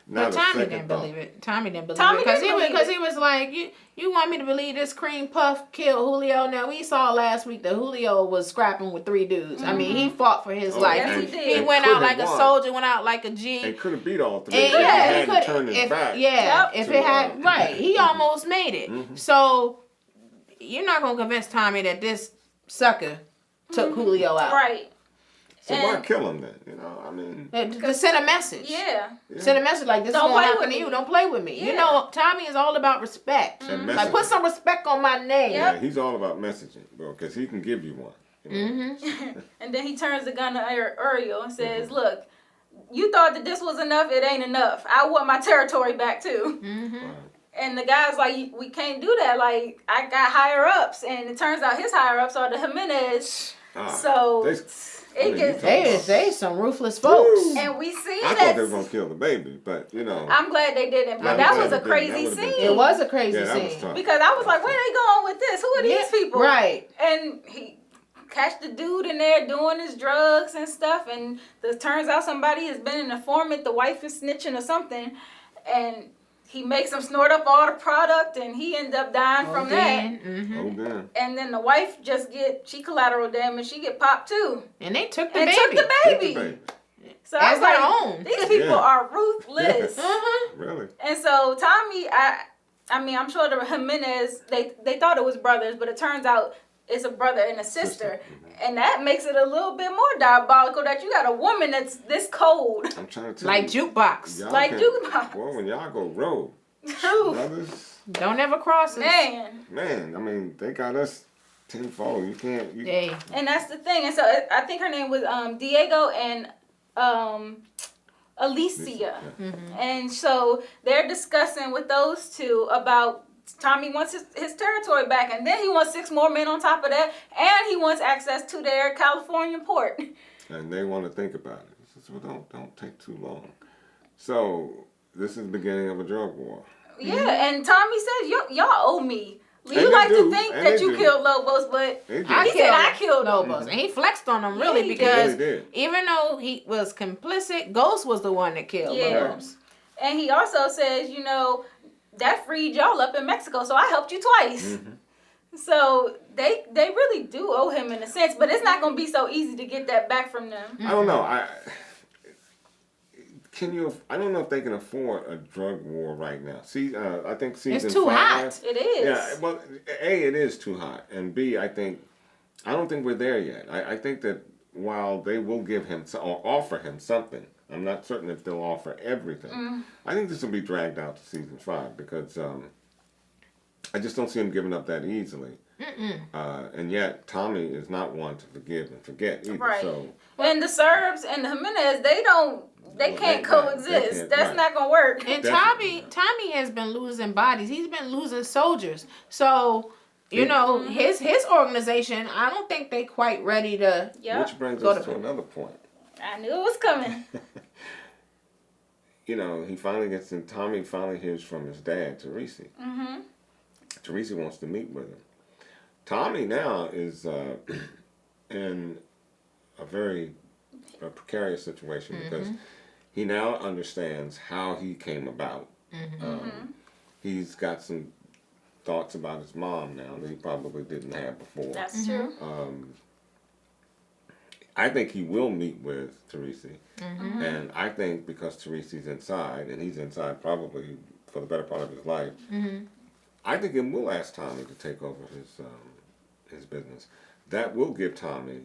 But not a Tommy second didn't thought. believe it. Tommy didn't believe Tommy it because didn't believe he was like, you want me to believe this cream puff killed Julio? Now we saw last week that Julio was scrapping with 3 dudes. I mean, he fought for his life. yes, he did. He went out like a soldier, went out like a G. And could have beat all 3 And if he hadn't could- turned his if, back. Yeah, Yep. if to, it had right, he almost made it. So you're not gonna convince Tommy that this sucker took Julio out. Right. So why And- kill him then? You know, I mean, To send a message. Yeah. Send a message like this Don't is gonna play happen with to me. you. Don't play with me. Yeah. You know, Tommy is all about respect. and Like put messaging. some respect on my name. Yep. Yeah, he's all about messaging, bro, because he can give you one. You know? And then he turns the gun to Uriel and says, "Look, you thought that this was enough. It ain't enough. I want my territory back too." Wow. And the guy's like, "We can't do that. Like, I got higher ups." And it turns out his higher ups are the Jimenez. Ah, So they- it gets. They some ruthless folks. And we see I that. thought they were gonna kill the baby, but you know, I'm glad they didn't. But I'm that glad was a they didn't. crazy That would've been scene. It was a crazy yeah, that was scene. tough. Because I was like, where they going with this? Who are these people? Right. And he catch the dude in there doing his drugs and stuff, and it turns out somebody has been an informant. The wife is snitching or something, and he makes him snort up all the product, and he ends up dying from that. Oh damn! And then the wife she collateral damage. She get popped too, And they took the and baby. took the Take baby. the baby. So I As was their like, own. these people Yeah. are ruthless. Really? And so Tommy, I mean, I'm sure the Jimenez, they thought it was brothers, but it turns out it's a brother and a sister. And that makes it a little bit more diabolical that you got a woman that's this cold. I'm trying to tell Like you. jukebox. Y'all Like can- jukebox. Well, when y'all go rogue, True. brothers, Don't ever cross us. Man. I mean, they got us tenfold. You can't. Hey. And that's the thing. And so I think her name was Diego and Alicia. And so they're discussing with those two about Tommy wants his territory back, and then he wants 6 more men on top of that, and he wants access to their California port. And they want to think about it. He says, well, don't take too long. So this is the beginning of a drug war. Yeah, and Tommy says, y'all owe me. You And they like do, to think and that they you do. killed Lobos, but They do. he said I killed him. Lobos. And he flexed on them Yeah, really he did. because He really did. even though he was complicit, Ghost was the one that killed Yeah. Lobos. And he also says, that freed y'all up in Mexico, so I helped you twice. So they really do owe him in a sense, but it's not going to be so easy to get that back from them. I don't know. I don't know if they can afford a drug war right now. See, I think season It's too 5. hot. It is. Yeah, well, A, it is too hot, and B, I don't think we're there yet. I think that while they will give him or offer him something, I'm not certain if they'll offer everything. I think this will be dragged out to season 5 because I just don't see him giving up that easily. And yet Tommy is not one to forgive and forget either. Right. So And the Serbs and the Jimenez, they can't coexist. can't, That's right. not going to work. And Definitely. Tommy has been losing bodies. He's been losing soldiers. So, his organization, I don't think they quite ready to. Yep. which brings Go us to- to another point. I knew it was coming. He finally gets in. Tommy finally hears from his dad, Teresi. Teresi wants to meet with him. Tommy now is in a very precarious situation because he now understands how he came about. He's got some thoughts about his mom now that he probably didn't have before. That's true. I think he will meet with Teresi. And I think because Teresi's inside, and he's inside probably for the better part of his life. Mm-hmm. I think it will ask Tommy to take over his business. That will give Tommy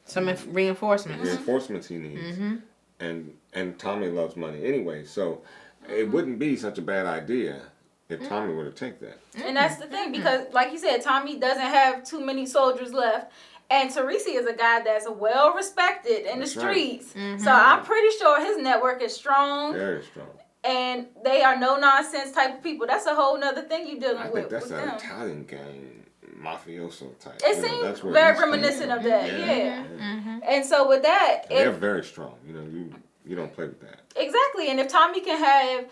some reinforcements. Reinforcements he needs. Mm-hmm. And Tommy loves money anyway, so it wouldn't be such a bad idea if Tommy were to take that. And that's the thing, because like you said, Tommy doesn't have too many soldiers left. And Teresi is a guy that's well respected in the streets. Right. Mm-hmm. So I'm pretty sure his network is strong. Very strong. And they are no nonsense type of people. That's a whole nother thing you're dealing with. I think that's an them. Italian gang, mafioso type. It seems very reminiscent of that. Yeah. Mm-hmm. And so with that, they're very strong. You don't play with that. Exactly. And if Tommy can have,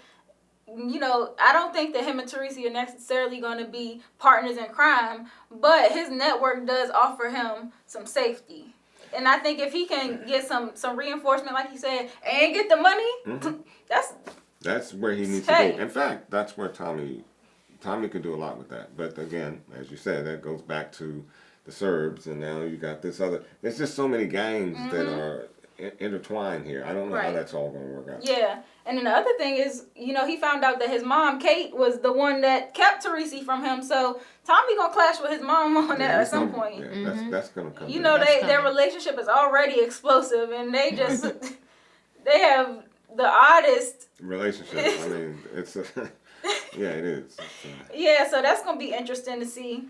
I don't think that him and Teresi are necessarily going to be partners in crime, but his network does offer him some safety. And I think if he can get some reinforcement, like you said, and get the money, that's where he needs to go. In fact, that's where Tommy could do a lot with that. But again, as you said, that goes back to the Serbs, and now you got this other. There's just so many gangs that are intertwined here. I don't know how that's all going to work out. Yeah. And then the other thing is, he found out that his mom, Kate, was the one that kept Teresi from him. So Tommy going to clash with his mom on that at some point. Yeah, that's going to come. Their relationship is already explosive, and they just, they have the oddest relationship. I mean, it's yeah, it is. Yeah, so that's going to be interesting to see.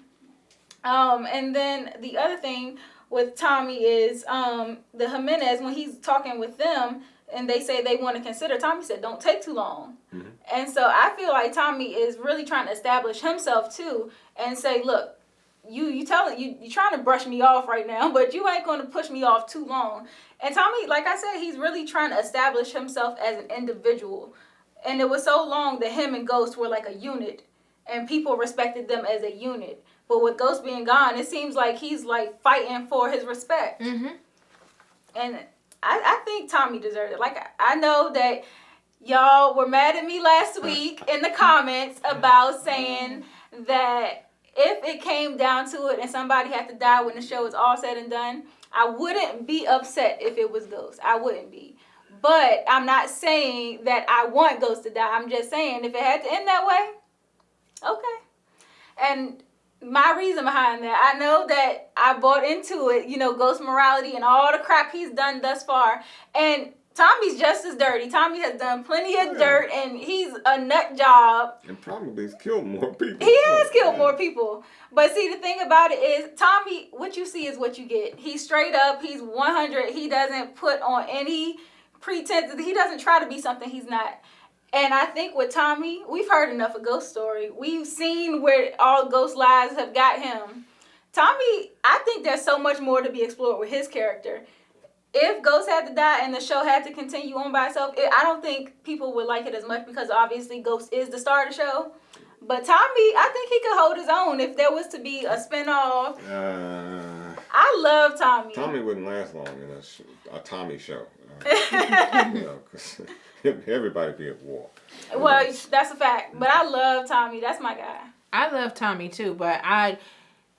And then the other thing with Tommy is the Jimenez, when he's talking with them and they say they want to consider, Tommy said, don't take too long. Mm-hmm. And so I feel like Tommy is really trying to establish himself too and say, look, you trying to brush me off right now, but you ain't going to push me off too long. And Tommy, like I said, he's really trying to establish himself as an individual. And it was so long that him and Ghost were like a unit and people respected them as a unit. But with Ghost being gone, it seems like he's like fighting for his respect. Mm-hmm. And I think Tommy deserved it. Like, I know that y'all were mad at me last week in the comments about saying that if it came down to it and somebody had to die when the show is all said and done, I wouldn't be upset if it was Ghost. I wouldn't be. But I'm not saying that I want Ghost to die. I'm just saying if it had to end that way, okay. And my reason behind that, I know that I bought into it, Ghost morality and all the crap he's done thus far. And Tommy's just as dirty. Tommy has done plenty of dirt, and he's a nut job. And probably has killed more people. He has killed more people. But see, the thing about it is, Tommy, what you see is what you get. He's straight up. He's 100. He doesn't put on any pretense. He doesn't try to be something he's not. And I think with Tommy, we've heard enough of Ghost story. We've seen where all Ghost lies have got him. Tommy, I think there's so much more to be explored with his character. If Ghost had to die and the show had to continue on by itself, I don't think people would like it as much because obviously Ghost is the star of the show. But Tommy, I think he could hold his own if there was to be a spinoff. I love Tommy. Tommy wouldn't last long in a Tommy show. Because everybody be at war. Well, that's a fact. But I love Tommy. That's my guy. I love Tommy too, but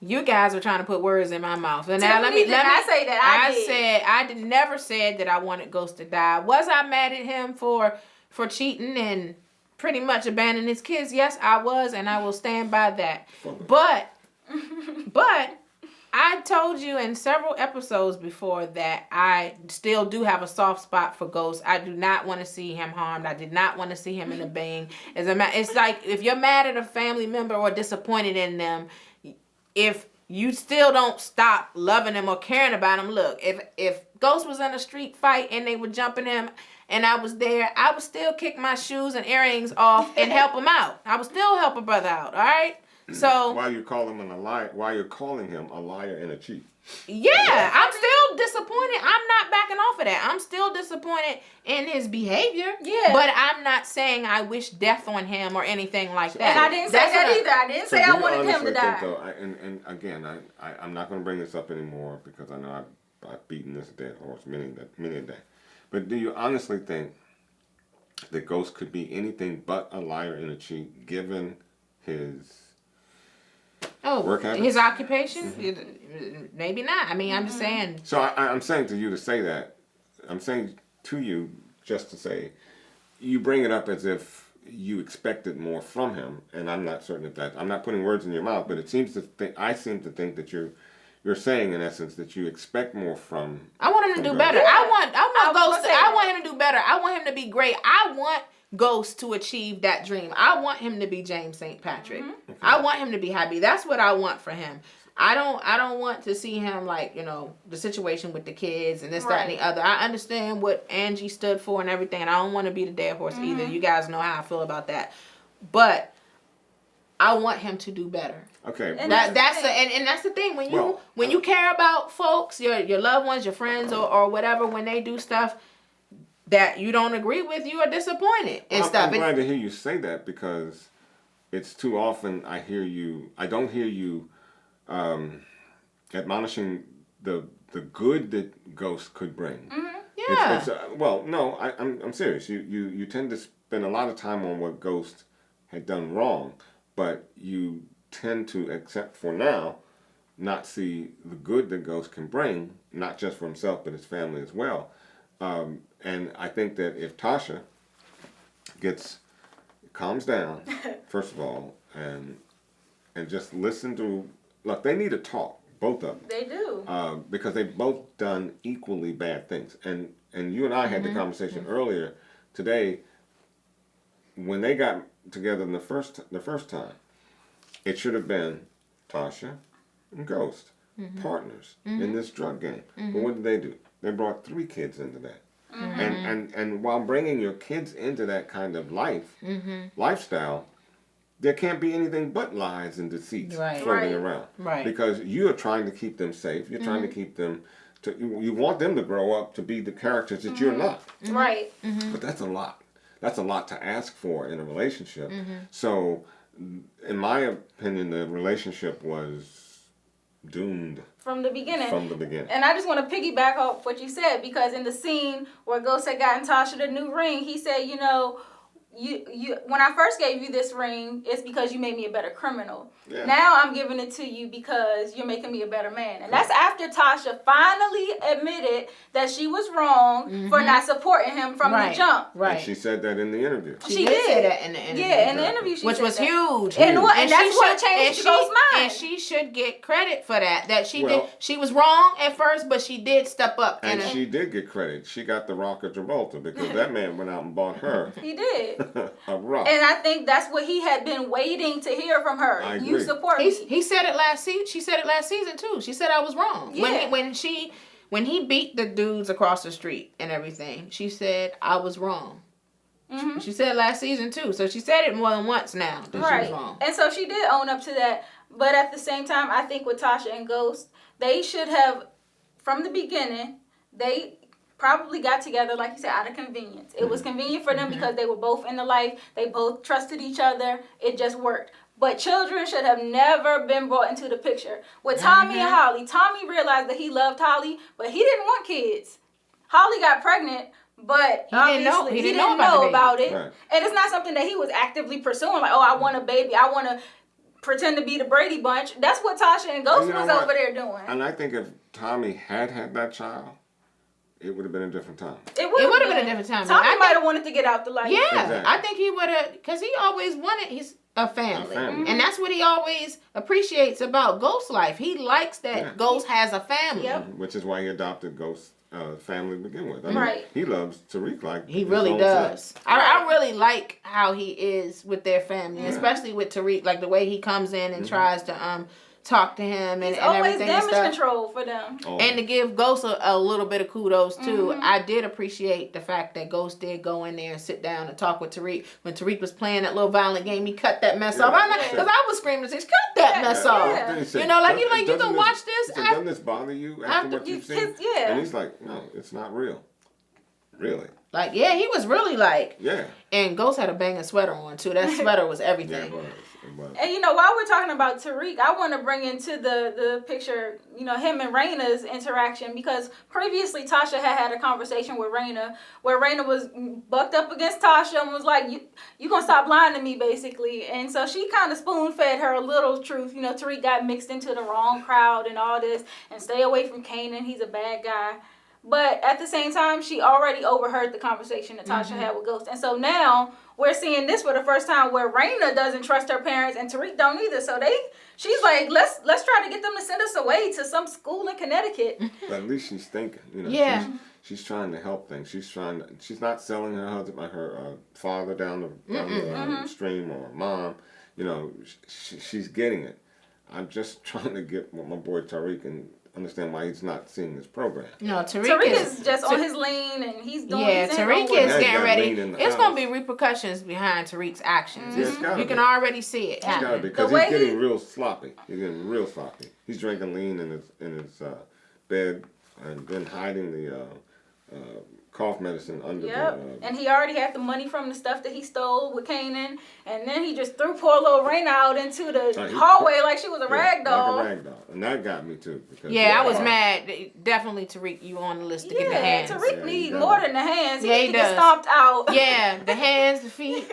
you guys are trying to put words in my mouth. And now let me say that I never said that I wanted Ghost to die. Was I mad at him for cheating and pretty much abandoning his kids? Yes, I was, and I will stand by that. But I told you in several episodes before that I still do have a soft spot for Ghost. I do not want to see him harmed. I did not want to see him in a bang. It's like if you're mad at a family member or disappointed in them, if you still don't stop loving him or caring about him, look, if Ghost was in a street fight and they were jumping him and I was there, I would still kick my shoes and earrings off and help him out. I would still help a brother out, all right? So while you call him a liar, while you're calling him a liar and a cheat. Yeah, I'm still disappointed. I'm not backing off of that. I'm still disappointed in his behavior. Yeah. But I'm not saying I wish death on him or anything like that. And I didn't say that either. I didn't say I wanted him to die. And again, I'm not going to bring this up anymore because I know I've beaten this dead horse many a day. But do you honestly think that Ghost could be anything but a liar and a cheat given his work habits? His occupation? Mm-hmm. Maybe not. I mean, I'm just saying. So I'm saying to you to say that. I'm saying to you just to say, you bring it up as if you expected more from him, and I'm not certain if that. I'm not putting words in your mouth, but it seems to think I seem to think that you're saying in essence that you expect more from. I want him to do Ghost. better. Yeah. I want Ghost. say I that. want him to do better. I want him to be great. I want Ghost to achieve that dream. I want him to be James St. Patrick. Mm-hmm. Okay. I want him to be happy. That's what I want for him. I don't want to see him like, the situation with the kids and this, that, and the Right. other. I understand what Angie stood for and everything, and I don't want to be the dead horse either. You guys know how I feel about that. But I want him to do better. Okay. And but- That's the thing when you care about folks, your loved ones, your friends, or whatever, when they do stuff that you don't agree with, you are disappointed and stuff. I'm glad to hear you say that, because it's too often I don't hear you admonishing the good that Ghost could bring. Yeah. I'm serious. You tend to spend a lot of time on what Ghost had done wrong, but you tend to, except for now, not see the good that Ghost can bring, not just for himself but his family as well. And I think that if Tasha calms down, first of all, and just listen to, look, they need to talk, both of them. They do. Because they've both done equally bad things. And you and I had the conversation earlier today, when they got together the first time, it should have been Tasha and Ghost, partners in this drug game. But what did they do? They brought 3 kids into that. And while bringing your kids into that kind of lifestyle, there can't be anything but lies and deceit floating around. Right. Because you are trying to keep them safe. You're trying to keep them you want them to grow up to be the characters that you're not. Right. But that's a lot. That's a lot to ask for in a relationship. So, in my opinion, the relationship was doomed From the beginning. And I just want to piggyback off what you said, because in the scene where Ghost had gotten Tasha the new ring, he said, you when I first gave you this ring, it's because you made me a better criminal. Yeah. Now I'm giving it to you because you're making me a better man. And that's after Tasha finally admitted that she was wrong for not supporting him from the jump. Right. And she said that in the interview. She did say did. that in the interview. Yeah, in the interview she Which said was that. huge. And And that's what changed Ghost's mind. And she should get credit for that. That she Well- did. She was wrong at first, but she did step up. And she did get credit. She got the Rock of Gibraltar, because that man went out and bought her He did. a rock. And I think that's what he had been waiting to hear from her. I You agree. support me. He said it last season. She said it last season too. She said I was wrong. Yeah. When he beat the dudes across the street and everything, she said I was wrong. She said it last season too. So she said it more than once now that she was wrong. And so she did own up to that. But at the same time, I think with Tasha and Ghost, they should have, from the beginning, they probably got together, like you said, out of convenience. It was convenient for them because they were both in the life. They both trusted each other. It just worked. But children should have never been brought into the picture. With Tommy and Holly, Tommy realized that he loved Holly, but he didn't want kids. Holly got pregnant, but he didn't know about it. Right. And it's not something that he was actively pursuing, like, oh, I want a baby. I want to pretend to be the Brady Bunch. That's what Tasha and Ghost was over there doing. And I think if Tommy had that child, it would have been a different time. It would have been a different time. Tommy might have wanted to get out the life. Yeah, Exactly. I think he would have, because he always wanted a family. family. And that's what he always appreciates about Ghost life. He likes that Ghost has a family. Yep. Which is why he adopted Ghost's family to begin with. I mean, Right. He loves Tariq like He his really own does. son. I really like how he is with their family, especially with Tariq, like the way he comes in and tries to talk to him and It's always everything and damage stuff. control for them. Oh. And to give Ghost a little bit of kudos too, I did appreciate the fact that Ghost did go in there and sit down and talk with Tariq. When Tariq was playing that little violent game, he cut that mess off. Because I was screaming, "Cut that mess off!" Yeah. Then he said, You know, like you "Doesn't can this- watch this. he said, doesn't this bother you after what you've seen? Yeah. And he's like, no, it's not real. Really? Like, yeah, he was really like. Yeah. And Ghost had a banging sweater on too. That sweater was Yeah, everything. it was. It was. And while we're talking about Tariq, I want to bring into the picture, him and Raina's interaction, because previously Tasha had a conversation with Raina where Raina was bucked up against Tasha and was like, you gonna stop lying to me, basically. And so she kind of spoon fed her a little truth. Tariq got mixed into the wrong crowd and all this, and stay away from Kanan, he's a bad guy. But at the same time, she already overheard the conversation that Tasha had with Ghost. And so now we're seeing this for the first time where Raina doesn't trust her parents and Tariq don't either. So she's like, let's try to get them to send us away to some school in Connecticut. But at least she's thinking, Yeah. She's trying to help things. She's not selling her husband, her father down the stream, or mom. She's getting it. I'm just trying to get my boy Tariq and understand why he's not seeing this program. No, Tariq is just on his lane and he's doing. Yeah, Tariq is getting ready. It's going to be repercussions behind Tariq's actions. You can already see it. It's got to be, because he's getting real sloppy. He's drinking lean in his bed and then hiding the cough medicine under the... and he already had the money from the stuff that he stole with Kanan, and then he just threw poor little Raina out into the hallway like she was a rag doll. Like a rag doll. And that got me too. Because I was mad. Definitely Tariq, you on the list to get the hands. Tariq need more than the hands. He Yeah, need he to get does. stomped out. Yeah, the hands, the feet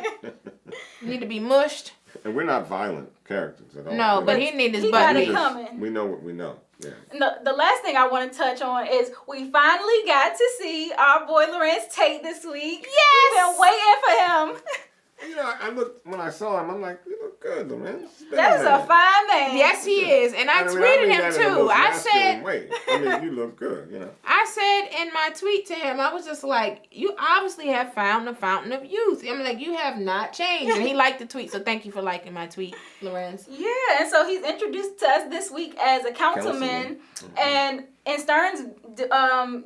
need to be mushed. And we're not violent characters at all. No, but he need his He butt got it beat. coming. We know what we know. Yeah. And the last thing I want to touch on is we finally got to see our boy Lorenz Tate this week. Yes! We've been waiting for him. I looked, when I saw him, I'm like, you look good, Lorenz. That is a fine man. Yes, he is. And I tweeted him too. I said, you look good, I said in my tweet to him, I was just like, you obviously have found the fountain of youth. I'm like, you have not changed. And he liked the tweet, so thank you for liking my tweet, Lorenz. Yeah, and so he's introduced to us this week as a councilman. And in Starz,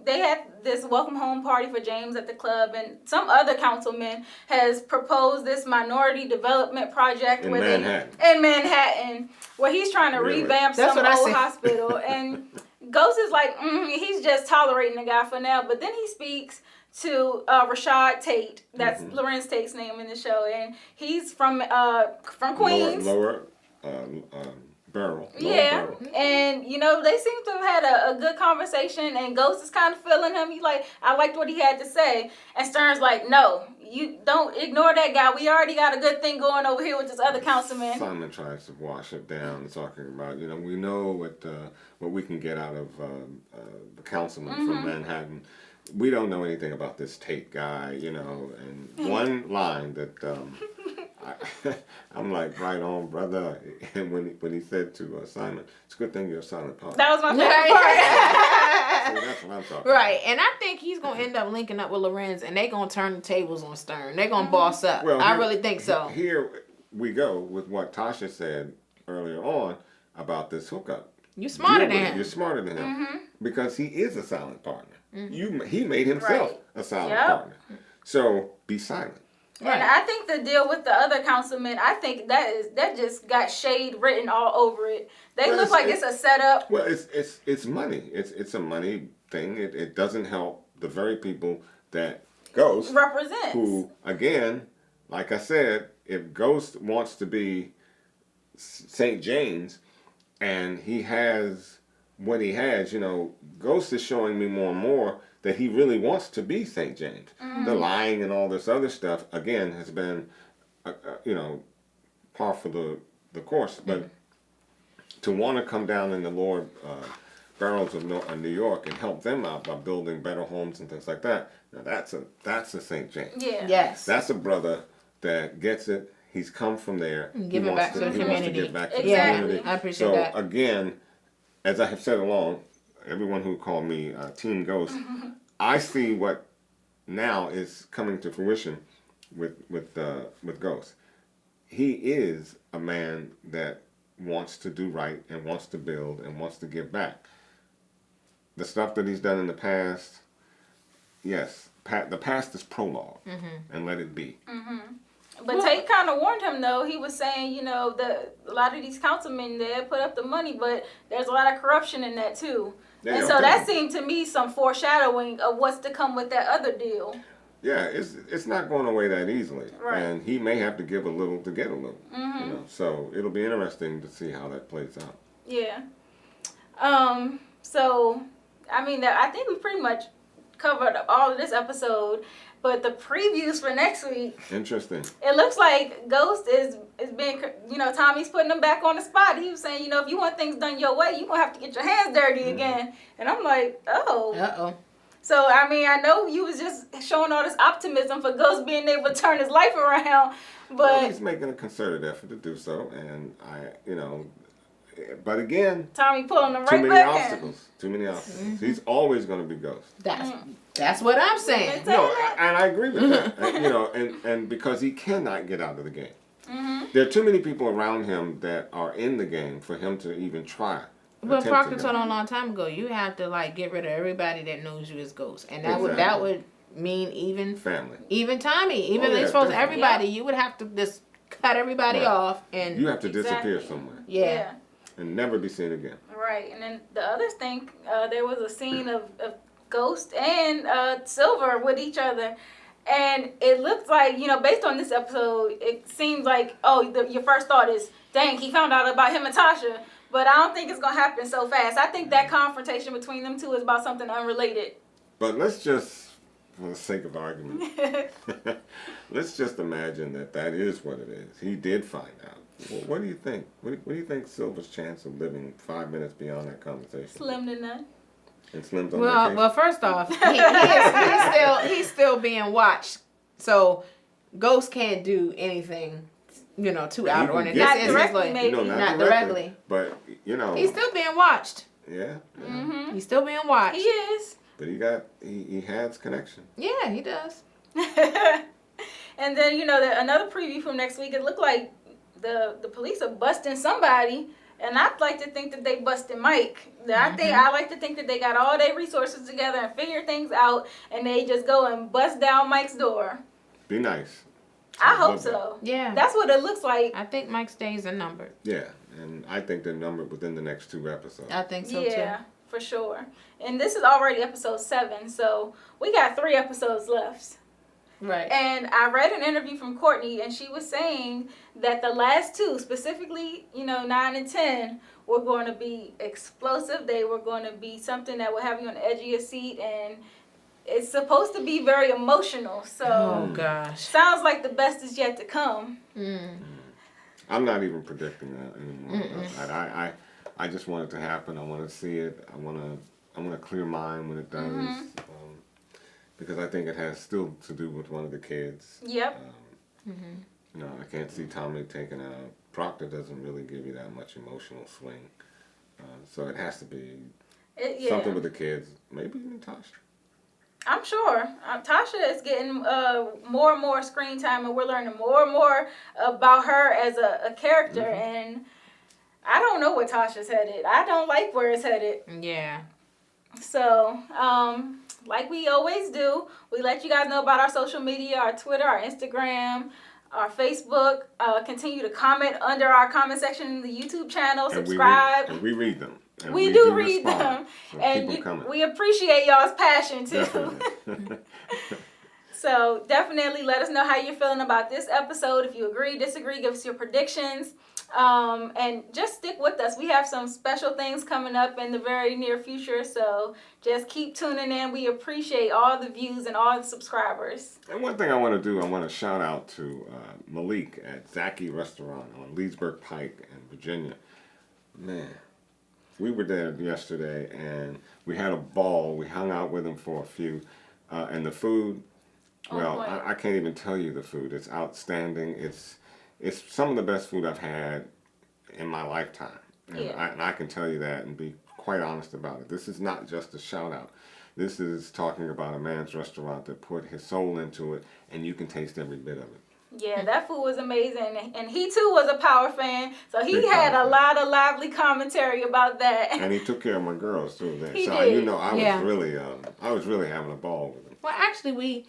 they had this welcome home party for James at the club, and some other councilman has proposed this minority development project in Manhattan, where he's trying to revamp some old hospital. And Ghost is like, he's just tolerating the guy for now. But then he speaks to Rashad Tate. That's Lorenz Tate's name in the show, and he's from Queens. Lower Barrel. Barrel. And they seem to have had a good conversation, and Ghost is kind of feeling him. He's like, I liked what he had to say, and Stern's like, no, you don't ignore that guy. We already got a good thing going over here with this other councilman. Simon tries to wash it down, talking about, we know what we can get out of the councilman from Manhattan. We don't know anything about this Tate guy, and one line that I'm like, right on, brother. And when he said to Simon, it's a good thing you're a silent partner. That was my favorite part. So that's what I'm talking about. Right, and I think he's going to end up linking up with Lorenz, and they're going to turn the tables on Stern. They're going to boss up. Well, I really think so. Here we go with what Tasha said earlier on about this hookup. You're smarter than him. You're smarter than him. Because he is a silent partner. He made himself a silent partner. So be silent. Right. And I think the deal with the other councilman, I think that just got shade written all over it. They look like it's a setup. Well, it's money. It's a money thing. It doesn't help the very people that Ghost represents. Who, again, like I said, if Ghost wants to be St. James and he has what he has, Ghost is showing me more and more that he really wants to be St. James. The lying and all this other stuff, again, has been, par for the course. But to want to come down in the lower barrels of New York and help them out by building better homes and things like that, now that's a St. James. Yeah. Yes. That's a brother that gets it. He's come from there. Give it back to the community. Wants to give back to the community. I appreciate that. So again, as I have said along, everyone who called me Team Ghost, I see what now is coming to fruition with Ghost. He is a man that wants to do right and wants to build and wants to give back. The stuff that he's done in the past, yes, the past is prologue, and let it be. But Tate kind of warned him, though. He was saying, a lot of these councilmen, they put up the money, but there's a lot of corruption in that, too. Yeah, and so that seemed to me some foreshadowing of what's to come with that other deal. Yeah, it's not going away that easily. Right. And he may have to give a little to get a little. So it'll be interesting to see how that plays out. Yeah. So, I think we pretty much covered all of this episode. But the previews for next week. Interesting. It looks like Ghost is being, Tommy's putting him back on the spot. He was saying, if you want things done your way, you're going to have to get your hands dirty again. And I'm like, oh. Uh-oh. So, I mean, I know you was just showing all this optimism for Ghost being able to turn his life around, but... Well, he's making a concerted effort to do so, and but again... Tommy pulling him right too many back obstacles. Too many obstacles. Mm-hmm. He's always going to be Ghost. That's what I'm saying. No, and I agree with that. And because he cannot get out of the game. Mm-hmm. There are too many people around him that are in the game for him to even try. Well, Proctor told him a long time ago, you have to get rid of everybody that knows you as Ghost, and that would mean even family, even Tommy, even exposed everybody. You would have to just cut everybody off, and you have to disappear somewhere. Yeah. And never be seen again. Right, and then the others think there was a scene of Ghost and Silver with each other. And it looks like, based on this episode, it seems like, your first thought is, dang, he found out about him and Tasha. But I don't think it's going to happen so fast. I think that confrontation between them two is about something unrelated. But let's just, for the sake of argument, let's just imagine that is what it is. He did find out. Well, what do you think? What do you think Silver's chance of living 5 minutes beyond that conversation? Slim to none. And Slim's on vacation? Well, first off, he's still being watched. So Ghost can't do anything, too out of order. Not directly, maybe. Not directly. But, he's still being watched. Yeah. Mm-hmm. He's still being watched. He is. But he has connection. Yeah, he does. And then, another preview from next week, it looked like the police are busting somebody, and I'd like to think that they busted Mike. I like to think that they got all their resources together and figure things out, and they just go and bust down Mike's door. Be nice. I hope so. Yeah. That's what it looks like. I think Mike's days are numbered. Yeah, and I think they're numbered within the next 2 episodes. I think so, too. Yeah, for sure. And this is already episode 7, so we got 3 episodes left. Right. And I read an interview from Courtney, and she was saying that the last 2, specifically, 9 and 10, were going to be explosive. They were going to be something that would have you on the edge of your seat, and it's supposed to be very emotional. So, oh gosh, sounds like the best is yet to come. I'm not even predicting that anymore. I just want it to happen. I want to see it. I want a clear mind when it does. Because I think it has still to do with one of the kids. Yep. I can't see Tommy taking out. Proctor doesn't really give you that much emotional swing. So it has to be something with the kids. Maybe even Tasha. I'm sure. Tasha is getting more and more screen time, and we're learning more and more about her as a character. And I don't know where Tasha's headed. I don't like where it's headed. Yeah. So, like we always do, we let you guys know about our social media, our Twitter, our Instagram, our Facebook. Continue to comment under our comment section in the YouTube channel. Subscribe. And we read them. And we do read respond. them. So and we appreciate y'all's passion, too. Definitely. So definitely let us know how you're feeling about this episode. If you agree, disagree, give us your predictions. And just stick with us. We have some special things coming up in the very near future. So just keep tuning in. We appreciate all the views and all the subscribers. And one thing I want to do, I want to shout out to Malik at Zaki Restaurant on Leesburg Pike in Virginia. Man, we were there yesterday and we had a ball. We hung out with him for a few. And the food, well, I can't even tell you the food. It's outstanding. It's some of the best food I've had in my lifetime. And I can tell you that and be quite honest about it. This is not just a shout out. This is talking about a man's restaurant that put his soul into it, and you can taste every bit of it. Yeah, that food was amazing. And he, too, was a Power fan. So he had a lot of lively commentary about that. And he took care of my girls, too. He so, did. I was really having a ball with him. Well, actually,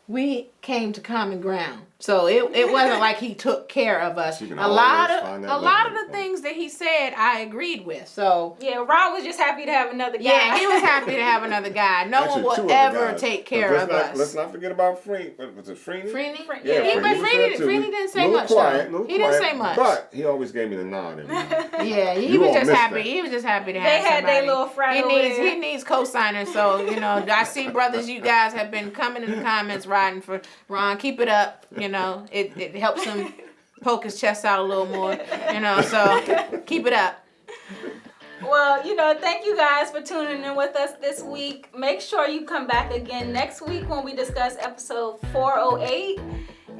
we came to common ground. So it wasn't like he took care of us. A lot of the things that he said I agreed with. So yeah, Ron was just happy to have another guy. Yeah, he was happy to have another guy. No one will ever take care of us. Let's not forget about Freeney. Was it Freeney? Freeney? Yeah, Freeney didn't say much. He didn't say much. But he always gave me the nod. Yeah, he was just happy. He was just happy to have somebody. They had their little friend. He needs co-signers. So, I see brothers, you guys have been coming in the comments riding for Ron. Keep it up. It helps him poke his chest out a little more, so keep it up. Well, thank you guys for tuning in with us this week. Make sure you come back again next week when we discuss episode 408.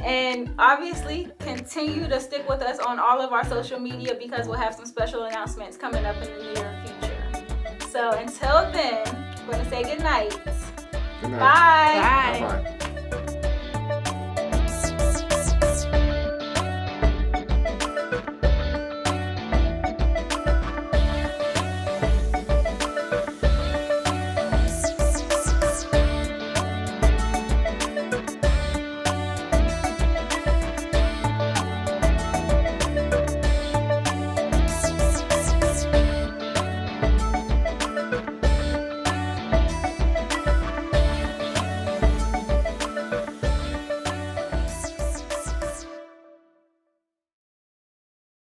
And obviously, continue to stick with us on all of our social media because we'll have some special announcements coming up in the near future. So until then, we're going to say good night. Good night. Bye. Bye. Bye-bye.